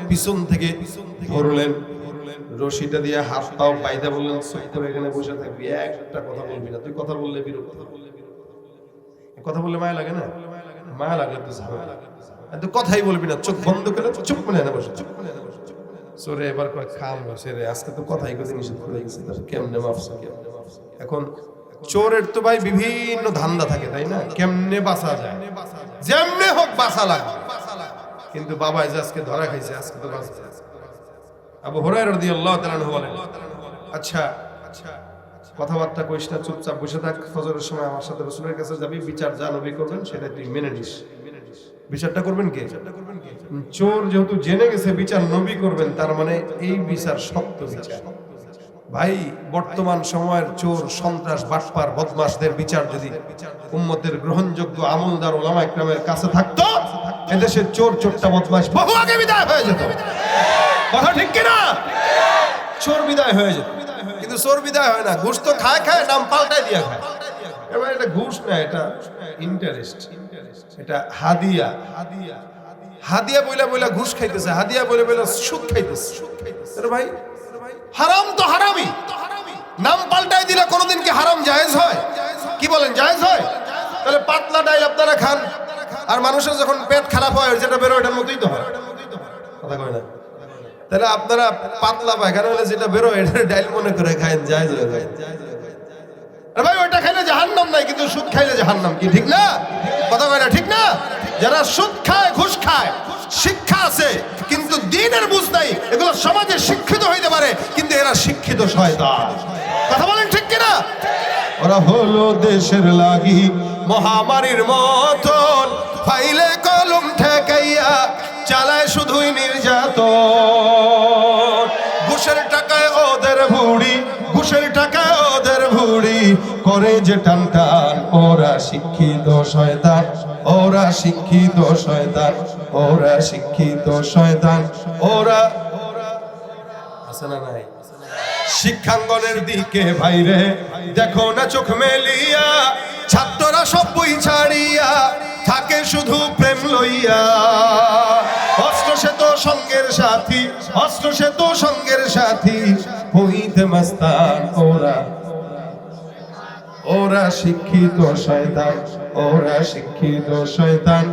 পিছন থেকে ধরলেন, রশিটা দিয়ে হাত পাও বাইদা বললেন চুপ করে এখানে বসে থাকবি, একটা কথা বলবি না, তুই কথা বললে বিরক্ত, কথা বললে মায়া লাগে না, মায়া লাগলে তো ঝামেলা, তুই কথাই বলবি না, চোখ বন্ধ করে চুপ করে না বসে, চুপ করে না বসে। চোরে এবার কয় খাম বসে রে, আজকে তো কথাই কথা নিষেধ করে গেছে, কেমনে মাফসা। এখন চোরের তো ভাই বিভিন্ন ধান্দা থাকে তাই না, কেমনে বাঁচা যায়, যেমনে হোক বাঁচা লাগবে। কিন্তু বাবা যে আজকে ধরা খাইছে, আজকে তো বাঁচতে। আবু হুরায়রা রাদিয়াল্লাহু তাআলা আনহু বলেন, আচ্ছা কথাবার্তা কইস না, চুপচাপ বসে থাক, ফজরের সময় আমার সাথে রাসূলের কাছে যাবি, বিচার যা নবী করবেন সেটা তুই মেনে নিস। বিচারটা করবেন কে? চোর যেহেতু জেনে গেছে বিচার নবী করবেন, তার মানে এই বিচার সত্য বিচার। ভাই বর্তমান সময়ের চোর, সন্ত্রাস, বাটপার, বদমাশদের বিচার যদি উম্মতের গ্রহণযোগ্য আমলদার ওলামা ইকরামের কাছে থাকতো, এদেশের চোর চোরটা বদমাশ বহু আগে বিদায় হয়ে যেত। কথা ঠিক কিনা? চোর বিদায় হয়ে যেত, কিন্তু চোর বিদায় হয় না। ঘুষ তো খায় খায়, নাম পাল্টাই দিয়া খায়। এবার এটা ঘুষ না, এটা ইন্টারেস্ট, এটা হাদিয়া। হাদিয়া বইলা বইলা ঘুষ খাইতেছে, হাদিয়া বইলা বইলা সুদ খাইতেছে। আরে ভাই হারাম তো হারামই, নাম পাল্টাই দিলে কোনোদিন কি হারাম জায়েজ হয়? কি বলেন, জায়েজ হয়? তাহলে পাতলা ডাইল আপনারা খান, আর মানুষের যখন পেট খারাপ হয় যেটা বেরো এটার মতোই তো হয়, কথা কয় না? তাহলে আপনারা পাতলা পায়খানা হলে যেটা বেরো এটা ডাইল মনে করে খায়, জায়েজ হয়ে যায়। আরে ভাই ওইটা খাইলে জাহান্নাম নাই, কিন্তু সুদ খাইলে জাহান্নাম, কি ঠিক না? কথা কয় না, ঠিক না? যারা সুদ খায়, ঘুষ খায়, শিক্ষা আছে কিন্তু দ্বীনের বুঝ নাই, এগুলো সমাজে শিক্ষিত হইতে পারে কিন্তু এরা শিক্ষিত শয়তান। কথা বলেন ঠিক কিনা? ওরা হলো দেশের লাগি মহামারীর মতন, ফাইলে কলম ঠেকাইয়া চালায় শুধুই নির্যাতন। ঘুষের টাকায় ওদের ভুড়ি, ঘুষের টাকায় ওদের ভুড়ি, করে যে টান টান। ওরা শিক্ষিত শয়তান, ওরা শিক্ষিত শয়তান, ওরা শিক্ষিত শয়তান। ওরা আছে না নাই? শিক্ষাঙ্গনের দিকে ভাইরে দেখো না চোখ মেলিয়া, ছাত্ররা সব বই ছাড়িয়া থাকে শুধু প্রেম লইয়া। অস্ত্র সে তো সঙ্গের সাথী, অস্ত্র সে তো সঙ্গের সাথী, হইতে মাস্তান। ওরা ওরা শিক্ষিত শয়তান, ওরা শিক্ষিত শয়তান,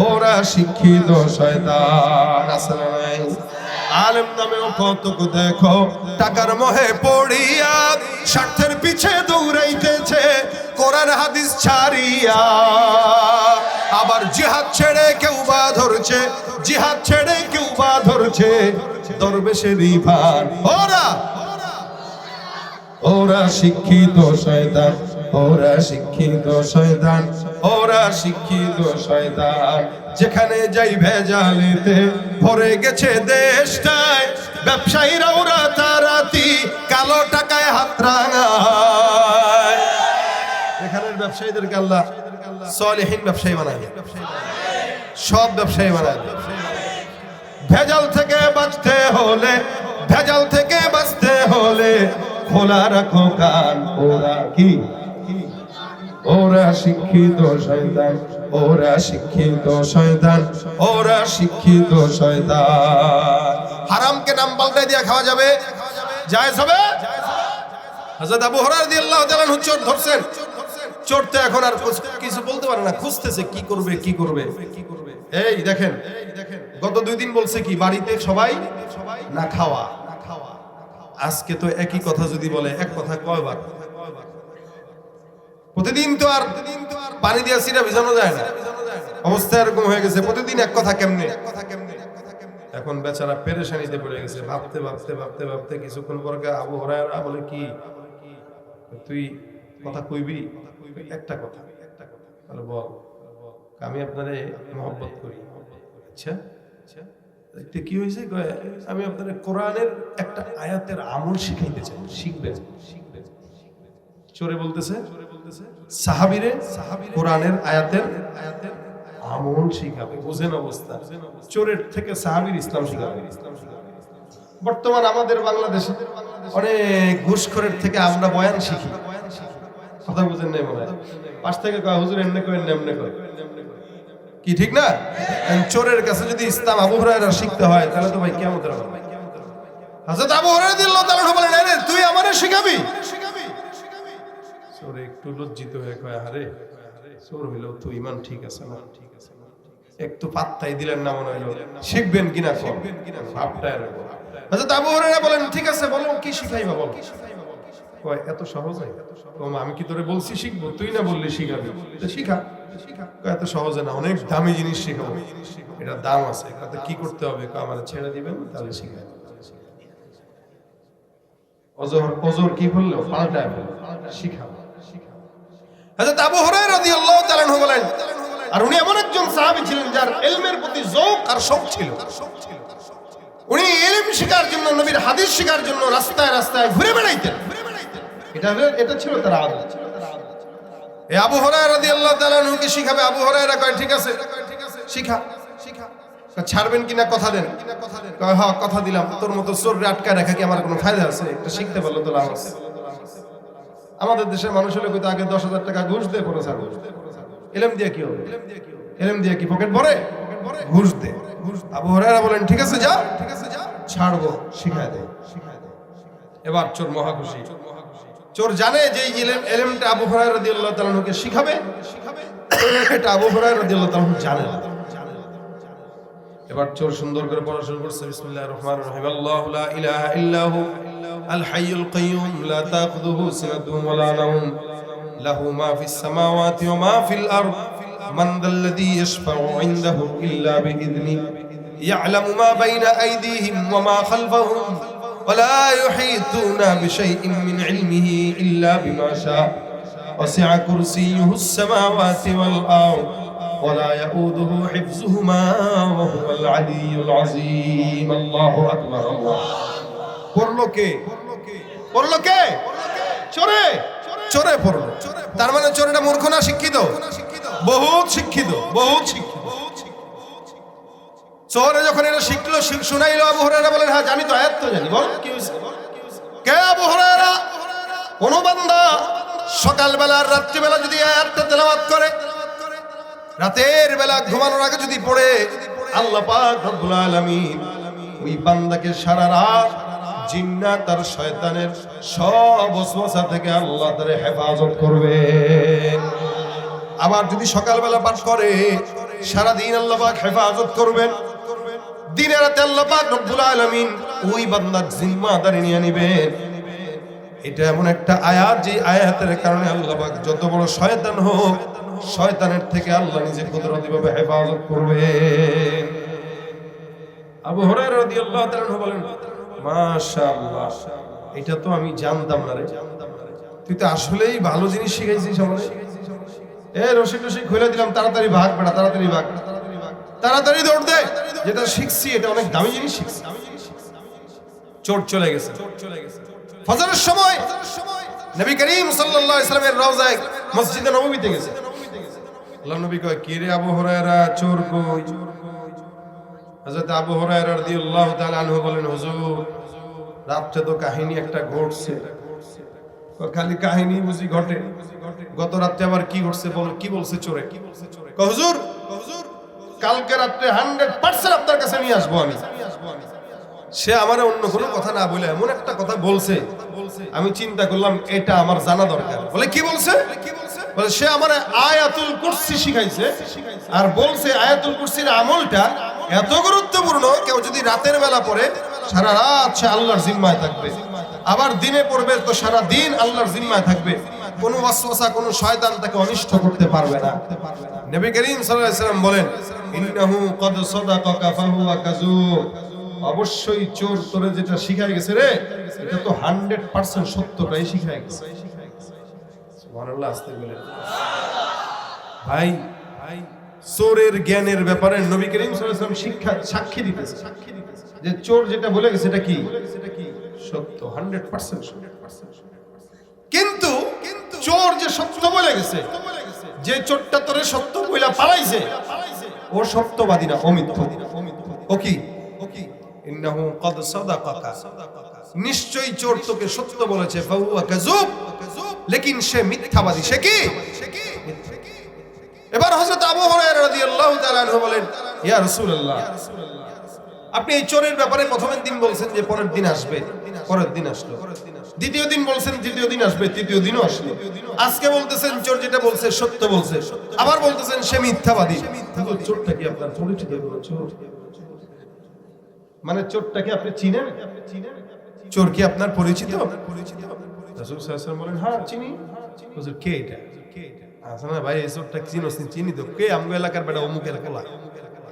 ওরা শিক্ষিত শয়তান। আসলে নাই আলেম নামেও কতক দেখো টাকার মোহে পড়িয়া, স্বার্থের পিছে দৌড়াইতেছে কোরআন হাদিস ছাড়িয়া। আবার জিহাদ ছেড়ে কেউ বা ধরছে, জিহাদ ছেড়ে কেউ বা ধরছে দরবেশেরই ভান। ওরা ওরা শিক্ষিত শয়তান, ওরা শিক্ষিত শয়তান, ওরা শিক্ষিত শয়তান। যেখানে যাই ভেজালেতে ভরে গেছে দেশটায়, ব্যবসায়ীরা ওরা তারাতি কালো টাকায় হাত রাঙায়। এখানের ব্যবসায়ীদেরকে আল্লাহ সলিহিন ব্যবসায়ী বানায়, সব ব্যবসায়ী বানায়। ভেজাল থেকে বাঁচতে হলে, ভেজাল থেকে বাঁচতে হলে খোলা রাখো কান। ওরা কি? ওরা শিক্ষিত শয়তান, ওরা শিক্ষিত শয়তান, ওরা শিক্ষিত শয়তান। হারামকে নাম পাল্টাই দিয়ে খাওয়া যাবে, জায়েজ হবে? হযরত আবু হুরায়রা রাদিয়াল্লাহু তাআলা আনহু চোর ধরছেন, চোর তো এখন আর কিছু বলতে পারে না, খুঁজতেছে কি করবে কি করবে। এই দেখেন গত 2 দিন বলছে কি বাড়িতে সবাই না খাওয়া, আজকে তো একই কথা যদি বলে, এক কথা কয়বার? প্রতিদিন তো আর পানি দিয়ে সিরা ভিজানো যায় না, অবস্থা এরকম হয়ে গেছে। প্রতিদিন এক কথা কেমনে? এখন বেচারা পেরেশানিতে পড়ে গেছে, ভাবতে ভাবতে ভাবতে ভাবতে কিছুক্ষণ পর আবু হুরায়রা বলে কি তুই কথা কইবি? একটা কথা, বল। আমি আপনারে মহব্বত করি। আচ্ছা এটা কি হয়েছে? আমি আপনাদের কোরআনের একটা আয়াতের আমল শিখাইতে চাই, শিখবেন। চোরে বলতেছে সাহাবীরে কোরআনের আয়াতের আমল শিখাবে। বুঝেন অবস্থা, চোরের থেকে সাহাবীর ইসলাম শিখাবে। বর্তমান আমাদের বাংলাদেশে অনেক ঘুষখোরের থেকে আমরা বয়ান শিখি। কথা বুঝেন নাই মনে হয়? পাশ থেকে কয় হুজুর এমনি করেন এমনি করেন, কি ঠিক না? চোরের কাছে যদি ইসলাম আবু হুরায়রা শিখতে হয় তাহলে তো ভাই কিয়ামতের হবে। হযরত আবু হুরায়রা রাদিয়াল্লাহু তাআলা বলেন, আরে তুই আমারে শিখাবি? চোরে একটু লজ্জিত হয়ে কয়, আরে চোর হইলো তো ইমান ঠিক আছে না, একটু পাত্তাই দিলেন না মনে হইলো, শিখবেন কিনা ভাবটা এরকম। হযরত আবু হুরায়রা বলেন, ঠিক আছে বলো কি শিখাইবা বল। কয় এত সহজ না, আমি কি তোরে বলছি শিখবো, তুই না বললি শিখাবি, তো শিখা। এত সহজে না, অনেক দামি জিনিস শিখাবো, এটা দাম আছে। তাতে কি করতে হবে? আমার ছেড়ে দিবেন তাহলে শিখাই। অজর কি বললো? পাল্টায় শিখাবো। হযরত আবু হুরায়রা রাদিয়াল্লাহু তাআলা আনহু বলেন, আর উনি এমন একজন সাহাবী ছিলেন যার ইলমের প্রতি যৌক আর শৌক ছিল। উনি ইলম শেখার জন্য, নবীর হাদিস শেখার জন্য রাস্তায় রাস্তায় ঘুরে বেড়াইতেন। এটা ছিল তার আদত। এই আবু হুরায়রা রাদিয়াল্লাহু তাআলা আনহু কি শিখাবে? আবু হুরায়রা কয়, ঠিক আছে শিখা। ছাড়বেন কিনা কথা দেন। কয় হ্যাঁ কথা দিলাম। তোর মতো চোররে আটকায় রাখা কি আমার কোনো ফায়দা আছে? এটা শিখতে পারলো তো লাভ আছে। আমাদের দেশের মানুষ হলে কইতো আগে 10,000 টাকা ঘুষ দিয়ে পরে ছাড়বো। ইলম দিয়ে কি হবে? ইলম দিয়ে কি পকেট ভরে? ঘুষ দে। আবু হুরায়রা বলেন, ঠিক আছে যা, ছাড়বো, শিখায় দে। এবার চোর মহা খুশি। চোর জানে যে ইলমটা আবু হুরায়রা রাদিয়াল্লাহু তাআলা আনহুকে শিখাবে, এটা আবু হুরায়রা রাদিয়াল্লাহু তাআলা আনহু জানে না। এবার চোর সুন্দর করে পড়া শুরু করছে, বিসমিল্লাহির রহমানির রহিম, আল্লাহু লা ইলাহা ইল্লাহু আল হাইয়ুল কাইয়্যুম লা তাখুযুহু সিনাতুন ওয়া লা নাওম লাহু মা ফিস সামাওয়াতি ওয়া মা ফিল আরদ মান যাল্লাযী ইয়াশফাউ ইনদাহু ইল্লা বিইذনিহি ইয়া'লামু মা বাইনা আইদিহিম ওয়া মা খালফাহুম ওয়া লা ইউহীতুনা বিশাইইন মিন ইলমিহি ইল্লা বিমা শাআ ওয়াসি'a কুরসিয়্যুহুস সামাওয়াতি ওয়াল আরদ ولا يؤوده حفظهما وهو العلي العظيم الله اكبر الله পড়লো কে চোরে পড়লো। তার মানে চোরটা মূর্খ না শিক্ষিত? বহুত শিক্ষিত। চোরে যখন এটা শিখলো, শুনাইলো, আবু হুরায়রা বলেন, হ্যাঁ জানি তো, আয়াত তো জানি, বল কি হইছে? কে আবু হুরায়রা? কোন বান্দা সকালবেলা আর রাত্রিবেলা যদি আয়াতটা তেলাওয়াত করে, রাতের বেলা ঘুমানোর আগে যদি পড়ে, আল্লাহ পাক রব্বুল আলামিন ওই বান্দাকে সারা রাত জিন্নাত আর শয়তানের সব ওয়াসওয়াসা থেকে আল্লাহ তারে হেফাজত করবে। আবার যদি সকালবেলা পাঠ করে, সারা দিন আল্লাহ পাক হেফাজত করবেন। দিনে রাতে আল্লাহ পাক রব্বুল আলামিন ওই বান্দার জিম্মাদারি নিয়ে নেবেন। এটা এমন একটা আয়াত, যে আয়াতের কারণে আল্লাহ পাক যত বড় শয়তান হোক, শয়তানের থেকে আল্লাহ নিজে কুদরতিভাবে হেফাজত করবেন। আবু হুরায়রা রাদিয়াল্লাহু তাআলা আনহু বলেন, মাশাআল্লাহ, এটা তো আমি জানতাম না রে, তুই তো আসলেই ভালো জিনিস শিখাইছিস আমারে। রশি খুলে দিলাম, তাড়াতাড়ি ভাগ বেটা, তাড়াতাড়ি দৌড় দে, যেটা শিখছি এটা অনেক দামি জিনিস শিখছি। চোর চলে গেছে। ফজরের সময় নবী করিম সাল্লাল্লাহু আলাইহি ওয়াসাল্লামের রওজায় মসজিদে নববীতে গেছে। আল্লাহর নবী কয়, কি রে আবু হুরায়রা, চোর কই? হযরত আবু হুরায়রা রাদিয়াল্লাহু তাআলা আনহু বলেন, হুজুর রাতে তো কাহিনী একটা ঘটছে। খালি কাহিনী বুঝি ঘটে? গত রাতে আবার কি ঘটছে বল, কি বলছে চোরে? হুজুর কালকে রাতে 100% আপনার কাছে নিয়ে আসবো আমি। সে আমার অন্য কোনো কথা না বলে এমন একটা কথা বলছে, আমি চিন্তা করলাম এটা আমার জানা দরকার। বলে কি বলছে? বলে সে আমার আয়াতুল কুরসি শিখাইছে, আর বলছে আয়াতুল কুরসির আমলটা এত গুরুত্বপূর্ণ, কেউ যদি রাতের বেলা পড়ে সারা রাত সে আল্লাহর জিম্মায় থাকবে, আবার দিনে পড়বে তো সারা দিন আল্লাহর জিম্মায় থাকবে, কোনো ওয়াসওয়াসা, কোনো শয়তান তাকে অনিষ্ট করতে পারবে না। নবী করিম সাল্লাল্লাহু আলাইহি ওয়াসাল্লাম বলেন, ইন্নাহু ক্বাদ সাদাকাকা ফাহুয়া কাযুব, অবশ্যই চোর তোরে যেটা শিখাই গেছে রে, এটা তো 100% সত্যটাই শিখাই গেছে। সুবহানাল্লাহ, আস্তে বলেন। ভাই চোরের জ্ঞানের ব্যাপারে নবী করিম সাল্লাল্লাহু আলাইহি ওয়াসাল্লাম শিক্ষা সাক্ষী দিতেছে যে চোর যেটা বলে গেছে এটা কি সত্য 100% কিন্তু চোর যে সত্য বলে গেছে, যে চোরটা তোরে সত্য বইলা পালাইছে ও সত্যবাদী না, অমিথ্যা। ও কি ইন্নাহু ক্বাদ সাদাকাকা, নিশ্চয়ই চোর তোকে সত্য বলেছে, ফাহুয়া কাযুব, লেকিন সে মিথ্যাবাদী। সে কি? এবার হযরত আবু হুরায়রা রাদিয়াল্লাহু তাআলা আনহু বলেন, ইয়া রাসূলুল্লাহ, আপনি এই চোরের ব্যাপারে প্রথমের দিন বলছেন যে পরের দিন আসবে, পরের দিন আসলো, দ্বিতীয় দিন বলছেন তৃতীয় দিন আসবে, তৃতীয় দিনও আসলো, আজকে বলতেছেন চোর যেটা বলছে সত্য বলছে, আবার বলতেছেন সে মিথ্যাবাদী। চোরটা কি আপনার পরিচিত কোনো চোর? মানে চোরটাকে আপনি চিনেন? চোর কি আপনার পরিচিত? রাসূল সাল্লাল্লাহু আলাইহি ওয়াসাল্লাম বলেন, হ্যাঁ চিনি। হুজুর কে এটা? আচ্ছা না ভাই, এই চোরটা চিনোস? চিনি তো। কে? আমগো এলাকার বেটা অমুকের কোলা,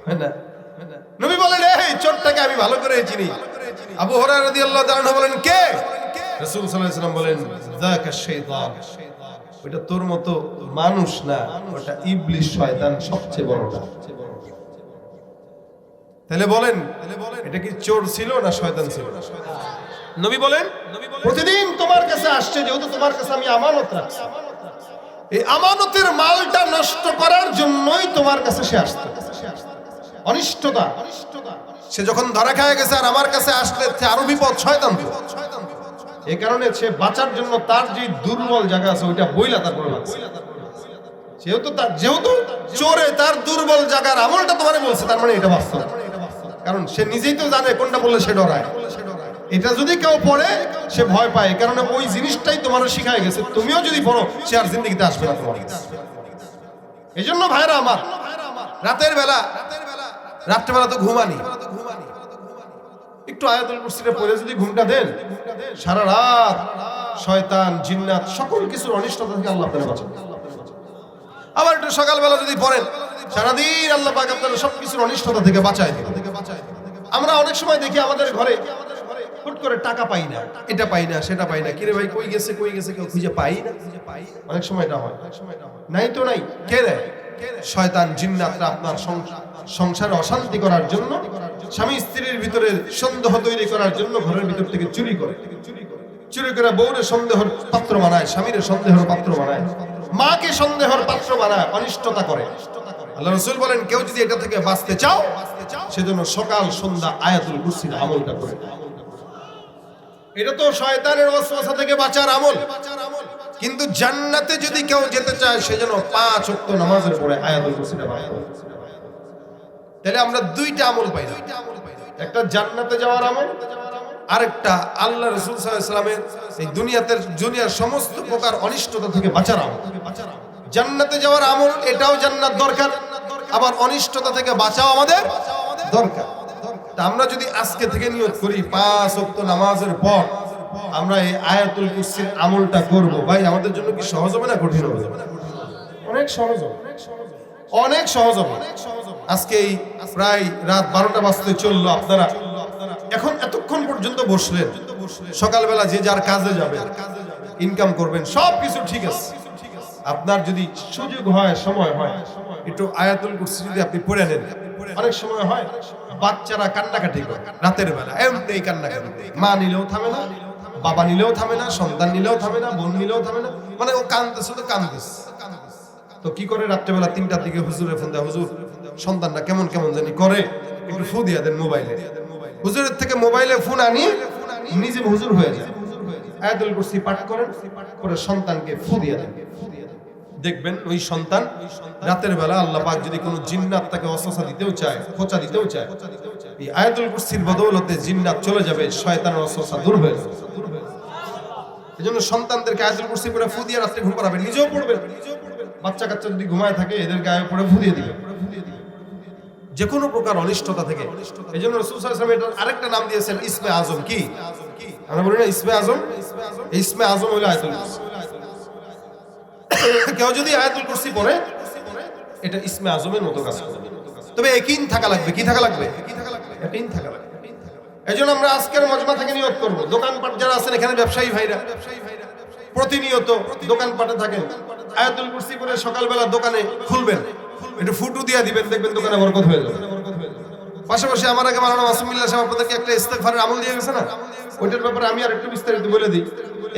হয় না? নবী বলেন, এই চোরটাকে আমি ভালো করে চিনি। আবু হুরায়রা রাদিয়াল্লাহু তাআলা বলেন, কে? রাসূল সাল্লাল্লাহু আলাইহি ওয়াসাল্লাম বলেন, যাকা শাইতান, ওটা তোর মতো মানুষ না, ওটা ইবলিস, শয়তান, সবচেয়ে বড়টা। তাহলে বলেন এটা কি চোর ছিল না শয়তান ছিল? নবী বলেন, প্রতিদিন তোমার কাছে আসছে, যেহেতু তোমার কাছে আমি আমানত রাখছি, এই আমানতের মালটা নষ্ট করার জন্যই তোমার কাছে সে আসছে। অনিষ্টতা, সে যখন ধরা খায় গেছে আর আমার কাছে আসলে আরো বিপদ, শয়তান। এই কারণে সে বাঁচার জন্য তার যে দুর্বল জায়গা আছে ওইটা বইলা তারপরে বাঁচছে। যেহেতু চোরে তার দুর্বল জায়গার আমলটা তোমারে বলছে, তার মানে এটা বাস্তব। কারণ সে নিজেই তো জানে কোনটা বললে সে ডরায়। এটা যদি কেউ পড়ে সে ভয় পায়, কারণ ওই জিনিসটাই তোমার শিখায় গেছে। তুমিও যদি পড়ো সে আর জিন্দেগিতে আসবে না তোমার। এই জন্য ভাইরা আমার, রাত্রেবেলা তো ঘুমানি, একটু আয়াতুল কুরসিটা পড়ে যদি ঘুমটা দেন, সারা রাত শয়তান, জিন্নাত, সকল কিছুর অনিষ্টতা থেকে আল্লাহ আপনাকে বাঁচান। আবার একটু সকালবেলা যদি পড়েন, সারাদিন আল্লাহ পাক আপনাকে সবকিছুর অনিষ্টতা থেকে বাঁচায় দিবেন। আমরা অনেক সময় দেখি আমাদের ঘরে হুট করে টাকা পাই না, এটা পাই না, সেটা পাই না, কিরে ভাই কই গেছে কেউ খুঁজে পাই না। অনেক সময় এটা হয়, নাই তো নাই, কে দেয়? শয়তান, জিন্নাতরা আপনার সংসারে অশান্তি করার জন্য, স্বামী স্ত্রীর ভিতরে সন্দেহ তৈরি করার জন্য ঘরের ভিতর থেকে চুরি করে বউরে সন্দেহের পাত্র বানায়, স্বামীর সন্দেহের পাত্র বানায়, মাকে সন্দেহের পাত্র বানায়, অনিষ্টতা করে। আল্লাহ রাসূল বলেন, কেউ যদি এটা থেকে বাঁচতে চাও সেজন্য সকাল সন্ধ্যা আয়াতুল কুরসির আমলটা করে। এটা তো শয়তানের ওয়াসওয়াসা থেকে বাঁচার আমল। কিন্তু জান্নাতে যদি কেউ যেতে চায় সেজন্য 5 ওয়াক্ত নামাজের পরে আয়াতুল কুরসিটা পড়তে হবে। তাহলে আমরা দুইটা আমল পাই, একটা জান্নাতে যাওয়ার আমল, আরেকটা আল্লাহ রাসূল সাল্লাল্লাহু আলাইহি ওয়াসাল্লামের এই দুনিয়ার সমস্ত প্রকার অনিষ্টতা থেকে বাঁচার আমল। জান্নাতে যাওয়ার আমল, এটাও জান্নাত দরকার, আবার অনিষ্টতা থেকে বাঁচাও আমাদের দরকার। তা আমরা যদি আজকে থেকে নিয়ত করি 5 ওয়াক্ত নামাজের পর আমরা এই আয়াতুল কুরসির আমলটা করব, ভাই আমাদের জন্য কি সহজ হবে না কঠিন হবে? অনেক সহজ হবে, অনেক সহজ হবে। আজকে এই প্রায় রাত 12টা বাজতে চললো, আপনারা এখন এতক্ষণ পর্যন্ত বসলেন, সকালবেলা যে যার কাজে যাবে, ইনকাম করবেন, সবকিছু ঠিক আছে। আপনার যদি সুযোগ হয়, সময় হয়, একটু আয়াতুল কুরসি যদি আপনি পড়ে নেন, অনেক সময় হয় বাচ্চারা কান্নাকাটি করে রাতের বেলা, এমনি কান্নাকাটি, মা নিলেও থামে না, বাবা নিলেও থামে না, সন্তান নিলেও থামে না, বোন নিলেও থামে না, মানে ও কাঁদতেছে তো কাঁদতেছে। তো কি করে? রাত্রেবেলা 3টার দিকে হুজুরে ফোন দেয়, হুজুর সন্তানটা কেমন জানি করে, একটু ফু দিয়ে দেন মোবাইলে। হুজুরের থেকে মোবাইলে ফোন আনি নিজে হুজুর হয়ে যায়, আয়াতুল কুরসি পাঠ করেন, করে সন্তানকে ফু দিয়ে দেন। দেখবেন ওই সন্তান রাতের বেলা আল্লাহ পাক যদি কোনো জিন্নাত তাকে ওয়াসওয়াসা দিতেও চায়, খোঁচা দিতেও চায়, এই আয়াতুল কুরসির বদৌলতে জিন্নাত চলে যাবে, শয়তানের ওয়াসওয়াসা দূর হয়ে যাবে। এজন্য সন্তানদেরকে আয়াতুল কুরসি পড়ে ফু দিয়ে রাতে ঘুম পাড়াবেন, নিজেও পড়বেন। বাচ্চা কাচ্চা যদি ঘুমায় থাকে এদের গায়ে পড়ে ফু দিয়ে দিবেন যে কোনো প্রকার অনিষ্টতা থেকে। এজন্য রাসূল সাল্লাল্লাহু আলাইহি ওয়াসাল্লাম এটার আরেকটা নাম দিয়েছেন ইসমে আজম। কি আমরা বলি না ইসমে আজম? ইসমে আজম হলো আয়াতুল কুরসি। কেউ যদি আয়াতুল কুরসি পড়ে এটা ইসমে আজমের মতো কাজ করবে, তবে ইয়াকিন থাকা লাগবে। কি থাকা লাগবে? ইয়াকিন থাকা লাগবে। এজন্য আমরা আজকের মজমা থেকে নিয়ত করব, দোকানপাট যারা আছেন এখানে ব্যবসায়ী ভাইরা প্রতিনিয়ত দোকানপাটে থাকেন, আয়াতুল কুরসি পড়ে সকালবেলা দোকানে খুলবেন, একটু ফুটু দিয়ে দিবেন, দেখবেন দোকানে বরকত হয়ে যাবে। পাশাপাশি আমার আগে মাওলানা মাসুমুল্লাহ সাহেব আপনাদেরকে একটা ইস্তেগফারের আমল দিয়ে গেছে না, ওইটার ব্যাপারে আমি আর একটু বিস্তারিত বলে দিই।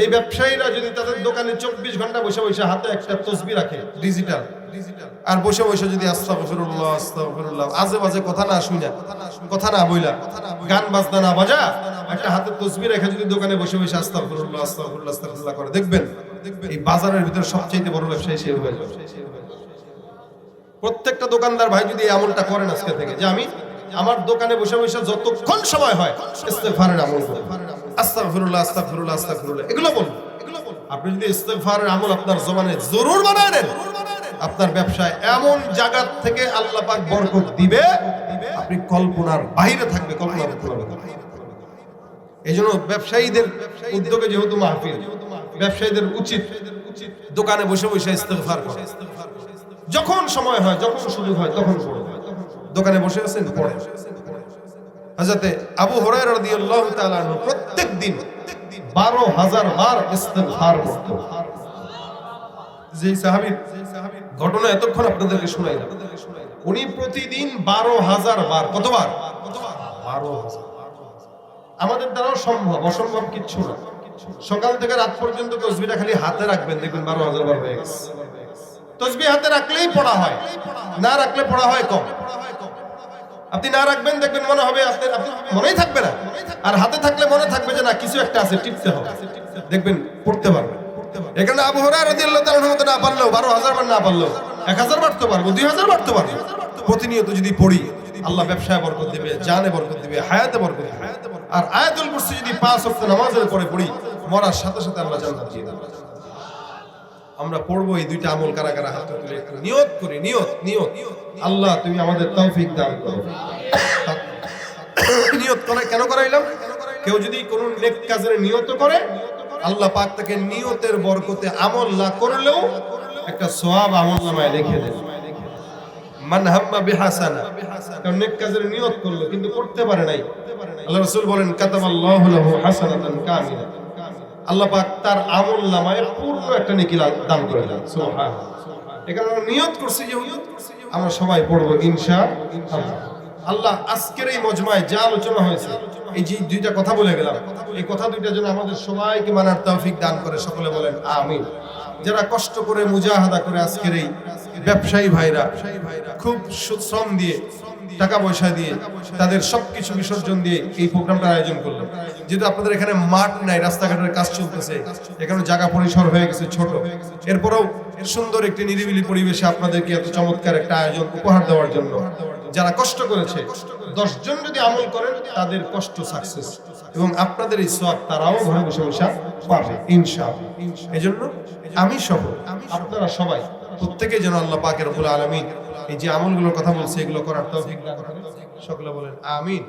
এই ব্যবসায়ীরা যদি তাদের দোকানে 24 ঘন্টা বসে বসে হাতে একটা তসবিহ রাখে ডিজিটাল, আর বসে বসে যদি আস্তাগফিরুল্লাহ আস্তাগফিরুল্লাহ আজে বাজে কথা না শুনা, কথা না বইলা, গান বাজনা না বাজা, একটা হাতে তসবিহ রেখে যদি দোকানে বসে বসে আস্তাগফিরুল্লাহ আস্তাগফিরুল্লাহ আস্তাগফিরুল্লাহ করে, দেখবেন এই বাজারের ভিতরে সবচেয়ে বড় ব্যবসায়ী সে হয়ে যাবে। প্রত্যেকটা দোকানদার ভাই যদি এই আমলটা করেন আজকে থেকে, যে আমি আমার দোকানে বসে বসে যতক্ষণ সময় হয় ইস্তেগফারের আমল করব, আস্তাগফিরুল্লাহ আস্তাগফিরুল্লাহ আস্তাগফিরুল্লাহ এগুলো বলুন। আপনি যদি ইস্তেগফারের আমল আপনার জবানে জরুর বানায় নেন, আপনার ব্যবসায় এমন জায়গা থেকে আল্লাহ পাক বরকত দিবে, আপনি কল্পনার বাইরে থাকবে, কল্পনার বাইরে। এইজন্য ব্যবসায়ীদের উদ্যোগে যেহেতু মাহফিল, ব্যবসায়ীদের উচিত দোকানে বসে বসে ইস্তেগফার করা। যখন সময় হয়, যখন সুযোগ হয় তখন পড়ে, দোকানে বসে আছেন পড়ে। হযরতে আবু হুরায়রা রাদিয়াল্লাহু তাআলা আনহু প্রত্যেক দিন 12,000 বার ইস্তেগফার করতেন। যে সাহাবীর ঘটনা এতক্ষণ আপনাদেরকে শোনাইলাম, উনি প্রতিদিন 12,000 বার, কতবার? 12,000। আমাদের দ্বারাও সম্ভব, অসম্ভব কিচ্ছু না। সকাল থেকে রাত পর্যন্ত তাসবিহটা খালি হাতে রাখবেন, দেখবেন 12,000 বার হয়ে গেছে। তাসবিহ হাতে রাখলেই পড়া হয়, না রাখলে পড়া হয় কম। আপনি না রাখবেন, দেখবেন মনে হবে আপনি মনেই থাকবে না, আর হাতে থাকলে মনে থাকবে যে না কিছু একটা আছে, টিপতে হবে, দেখবেন পড়তে পারবেন। এখানে আবু হুরায়রা রাদিয়াল্লাহু তাআলা আনহু না পারলেও 12,000 বার না পারলেও 1,000 বার তো পারবো, 2,000 বার তো পারবো। প্রতিনিয়ত যদি পড়ি, আল্লাহ ব্যবসায় বরকত দিবে, জানে বরকত দিবে, হায়াতে বরকত দিবে। আর আয়াতুল কুরসি যদি 5 ওয়াক্ত নামাজের পরে পড়ি, মরার সাথে সাথে আল্লাহ জান্নাত দিয়ে দেবে। আমরা পড়বো এই দুইটা আমল, কারা কারা হাত তুলে একটু নিয়ত করি। নিয়ত আল্লাহ তুমি আমাদের তৌফিক দান করো। নিয়ত করে কেন করাইলাম? কেউ যদি কোনো নেক কাজের নিয়ত করে, আল্লাহ পাক তাকে নিয়তের বরকতে আমল না করলেও একটা সওয়াব আমলনামায় লিখে দেন। মান হাম্মা বিহাসানা, কেউ নেক কাজের নিয়ত করলো কিন্তু করতে পারে নাই, আল্লাহ রাসূল বলেন কাতাবাল্লাহু লাহু হাসানাতান কামিলা, আল্লাহ পাক তার আমলনামায় পূর্ণ একটা নেকি দান করে দেন। সুবহানাল্লাহ। এখানে আমরা নিয়ত করছি যে আমরা সবাই পড়বো ইনশাআল্লাহ। আল্লাহ আজকের এই মজমায় যা আলোচনা হয়েছে, এই যে দুইটা কথা বলে গেলাম, এই কথা দুইটা যেন আমাদের সবাইকে মানার তৌফিক দান করে, সকলে বলেন আমিন। যারা কষ্ট করে মুজাহাদা করে আজকের এই ব্যবসায়ী ভাইরা খুব শ্রম দিয়ে, টাকা পয়সা দিয়ে, তাদের সবকিছু বিসর্জন দিয়ে এই প্রোগ্রামটার আয়োজন করলো। যেহেতু আপনাদের এখানে মাঠ নাই, রাস্তাঘাটের কাজ চলতেছে, এখানে জায়গা পরিসর হয়ে গেছে ছোট, এরপরেও সুন্দর একটি নিরিবিলি পরিবেশে আপনাদেরকে এত চমৎকার একটা আয়োজন উপহার দেওয়ার জন্য যারা কষ্ট করেছে, 10 জন যদি আমল করেন তাদের কষ্ট সাকসেস, এবং আপনাদের এই সওয়াব তারাও ঘরে বসে বসে পাবে ইনশাআল্লাহ। এজন্য আমি সহ আপনারা সবাই প্রত্যেকে যেন আল্লাহ পাকের রব্বুল আলামিন এই যে আমলগুলোর কথা বলছে এগুলো করার তৌফিক দান করেন। সকলে বলেন আমিন।